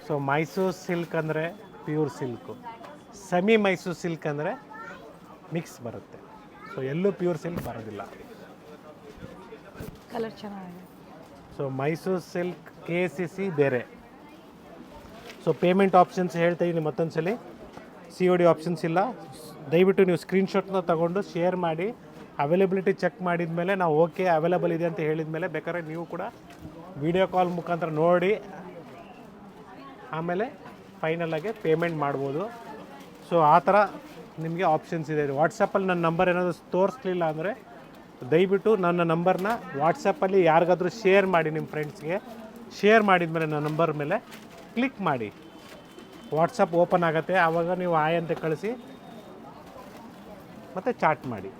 So Mysuru silk ಅಂದರೆ pure silk, semi Mysuru silk ಅಂದರೆ ಮಿಕ್ಸ್ ಬರುತ್ತೆ. ಸೊ ಎಲ್ಲೂ ಪ್ಯೂರ್ ಸಿಲ್ಕ್ ಬರೋದಿಲ್ಲ. ಕಲರ್ ಚೆನ್ನಾಗಿದೆ. ಸೊ ಮೈಸೂರು ಸಿಲ್ಕ್ KCC ಬೇರೆ. ಸೊ ಪೇಮೆಂಟ್ ಆಪ್ಷನ್ಸ್ ಹೇಳ್ತಾ ಇದ್ದೀನಿ ಮತ್ತೊಂದು ಸಲ, COD ಆಪ್ಷನ್ಸ್ ಇಲ್ಲ. ದಯವಿಟ್ಟು ನೀವು ಸ್ಕ್ರೀನ್ಶಾಟ್ನ ತೊಗೊಂಡು ಶೇರ್ ಮಾಡಿ, ಅವೈಲಬಿಲಿಟಿ ಚೆಕ್ ಮಾಡಿದ ಮೇಲೆ ನಾವು ಓಕೆ ಅವೈಲಬಲ್ ಇದೆ ಅಂತ ಹೇಳಿದ ಮೇಲೆ ಬೇಕಾದ್ರೆ ನೀವು ಕೂಡ ವಿಡಿಯೋ ಕಾಲ್ ಮುಖಾಂತರ ನೋಡಿ ಆಮೇಲೆ ಫೈನಲಾಗಿ ಪೇಮೆಂಟ್ ಮಾಡ್ಬೋದು. ಸೊ ಆ ಥರ ನಿಮಗೆ ಆಪ್ಷನ್ಸ್ ಇದೆ. ವಾಟ್ಸಪ್ಪಲ್ಲಿ ನನ್ನ ನಂಬರ್ ಏನಾದರೂ ತೋರಿಸ್ಲಿಲ್ಲ ಅಂದರೆ ದಯವಿಟ್ಟು ನನ್ನ ನಂಬರ್ನ ವಾಟ್ಸಪ್ಪಲ್ಲಿ ಯಾರಿಗಾದ್ರೂ ಶೇರ್ ಮಾಡಿ, ನಿಮ್ಮ ಫ್ರೆಂಡ್ಸ್ಗೆ ಶೇರ್ ಮಾಡಿದ ಮೇಲೆ ನನ್ನ ನಂಬರ್ ಮೇಲೆ ಕ್ಲಿಕ್ ಮಾಡಿ, ವಾಟ್ಸಪ್ ಓಪನ್ ಆಗುತ್ತೆ. ಆವಾಗ ನೀವು ಆಯ್ ಅಂತ ಕಳಿಸಿ ಮತ್ತು ಚಾಟ್ ಮಾಡಿ.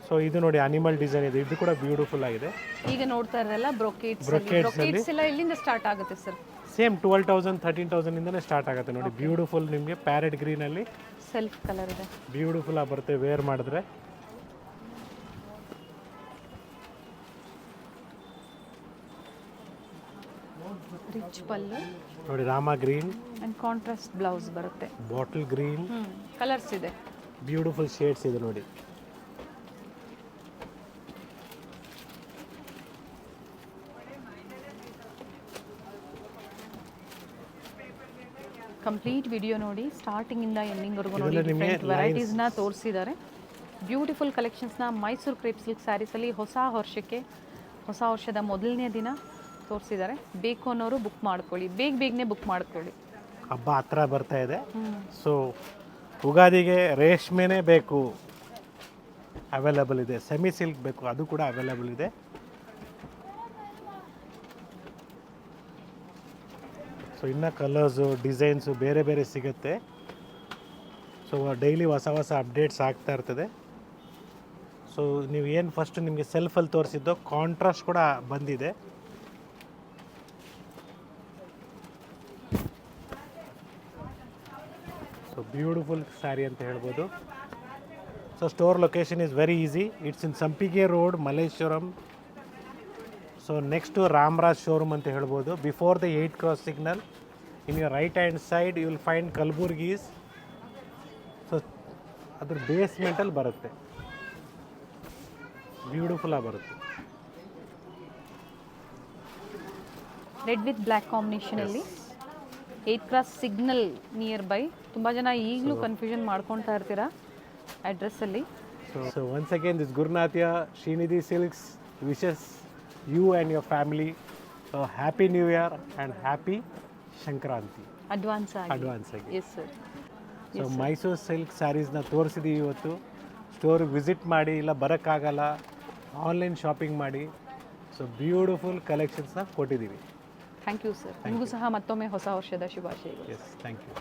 ಸೊ ಇದು ನೋಡಿ ಅನಿಮಲ್ ಡಿಸೈನ್ ಇದೆ, ಇದು ಕೂಡ ಬ್ಯೂಟಿಫುಲ್ ಆಗಿದೆ. ಈಗ ನೋಡ್ತಾ ಇರಲ್ಲ ಬ್ರೊಕೇಟ್ಸ್ ಎಲ್ಲ ಎಲ್ಲಿಂದ ಸ್ಟಾರ್ಟ್ ಆಗುತ್ತೆ ಸರ್? ಸೇಮ್ 12,000 13,000 ಇಂದನೇ ಸ್ಟಾರ್ಟ್ ಆಗುತ್ತೆ ನೋಡಿ. ಬ್ಯೂಟಿಫುಲ್ ನಿಮಗೆ ಪ್ಯಾರೆಟ್ ಗ್ರೀನಲ್ಲಿ ಸೆಲ್ಫ್ ಕಲರ್ ಇದೆ, ಬ್ಯೂಟಿಫುಲ್ ಆಗಿ ಬರುತ್ತೆ ವೇರ್ ಮಾಡಿದ್ರೆ. ರಿಚ್ ಪಲ್ಲು ನೋಡಿ, Rama green and contrast blouse ಬರುತ್ತೆ. ಬಾಟಲ್ ಗ್ರೀನ್ ಕಲರ್ಸ್ ಇದೆ, ಬ್ಯೂಟಿಫುಲ್ ಶೇಡ್ಸ್ ಇದೆ ನೋಡಿ. ಕಂಪ್ಲೀಟ್ ವಿಡಿಯೋ ನೋಡಿ, ಸ್ಟಾರ್ಟಿಂಗ್ ಇಂದ ಎಂಡಿಂಗ್ ವರೆಗೂ ನೋಡಿ. ಡಿಫ್ರೆಂಟ್ ವೆರೈಟೀಸ್ ನ ತೋರಿಸಿದ್ದಾರೆ. ಬ್ಯೂಟಿಫುಲ್ ಕಲೆಕ್ಷನ್ಸ್ ನ ಮೈಸೂರು ಕ್ರೇಪ್ ಸಿಲ್ಕ್ ಸ್ಯಾರೀಸ್ ಅಲ್ಲಿ ಹೊಸ ವರ್ಷದ ಮೊದಲನೇ ದಿನ ತೋರಿಸಿದ್ದಾರೆ. ಬೇಕು ಅನ್ನೋರು ಬುಕ್ ಮಾಡ್ಕೊಳ್ಳಿ, ಬೇಗನೆ ಬುಕ್ ಮಾಡ್ಕೊಳ್ಳಿ. ಹಬ್ಬ ಹತ್ರ ಬರ್ತಾ ಇದೆ. ಸೊ ಉಗಾದಿಗೆ ರೇಷ್ಮೆನೇ ಬೇಕು, ಅವೈಲಬಲ್ ಇದೆ. ಸೆಮಿ ಸಿಲ್ಕ್ ಬೇಕು, ಅದು ಕೂಡ ಅವೈಲಬಲ್ ಇದೆ. ಸೊ ಇನ್ನು ಕಲರ್ಸು ಡಿಸೈನ್ಸು ಬೇರೆ ಬೇರೆ ಸಿಗುತ್ತೆ. ಸೊ ಡೈಲಿ ಹೊಸ ಅಪ್ಡೇಟ್ಸ್ ಆಗ್ತಾ ಇರ್ತದೆ. ಸೊ ನೀವು ಏನು ಫಸ್ಟ್ ನಿಮಗೆ ಸೆಲ್ಫಲ್ಲಿ ತೋರಿಸಿದ್ದು ಕಾಂಟ್ರಾಸ್ಟ್ ಕೂಡ ಬಂದಿದೆ. ಸೊ ಬ್ಯೂಟಿಫುಲ್ ಸ್ಯಾರಿ ಅಂತ ಹೇಳ್ಬೋದು. So store location is very easy. It's in Sampige road, Malleshwaram. So next Ramraj showroom ಅಂತ ಹೇಳ್ಬೋದು. Before the 8 cross signal, in your right hand side you will find Kalaburgi's. So ಅದ್ರ ಬೇಸ್ಮೆಂಟಲ್ಲಿ ಬರುತ್ತೆ, ಬ್ಯೂಟಿಫುಲ್ಲಾಗಿ ಬರುತ್ತೆ. ರೆಡ್ ವಿತ್ ಬ್ಲ್ಯಾಕ್ ಕಾಂಬಿನೇಷನ್ ಅಲ್ಲಿ 8 ಕ್ರಾಸ್ ಸಿಗ್ನಲ್ ನಿಯರ್ ಬೈ. ತುಂಬ ಜನ ಈಗಲೂ ಕನ್ಫ್ಯೂಷನ್ ಮಾಡ್ಕೊಳ್ತಾ ಇರ್ತೀರಾ ಅಡ್ರೆಸ್ಸಲ್ಲಿ. ಸೊ ಒನ್ಸ್ ಅಗೇನ್ ದಿಸ್ ಗುರುನಾಥ್ಯ Srinidhi silks wishes you and your family happy new year and happy Sankranti advance ಆಗಿ. Yes sir. So Mysuru silk ಸ್ಯಾರೀಸ್ನ ತೋರಿಸಿದ್ದೀವಿ ಇವತ್ತು. ಸ್ಟೋರಿಗೆ ವಿಸಿಟ್ ಮಾಡಿ, ಇಲ್ಲ ಬರೋಕ್ಕಾಗಲ್ಲ ಆನ್ಲೈನ್ ಶಾಪಿಂಗ್ ಮಾಡಿ. ಸೊ ಬ್ಯೂಟಿಫುಲ್ ಕಲೆಕ್ಷನ್ಸ್ನ ಕೊಟ್ಟಿದ್ದೀವಿ. Thank you sir. ನಿಮಗೂ ಸಹ ಮತ್ತೊಮ್ಮೆ ಹೊಸ ವರ್ಷದ ಶುಭಾಶಯಗಳು. Yes, thank you.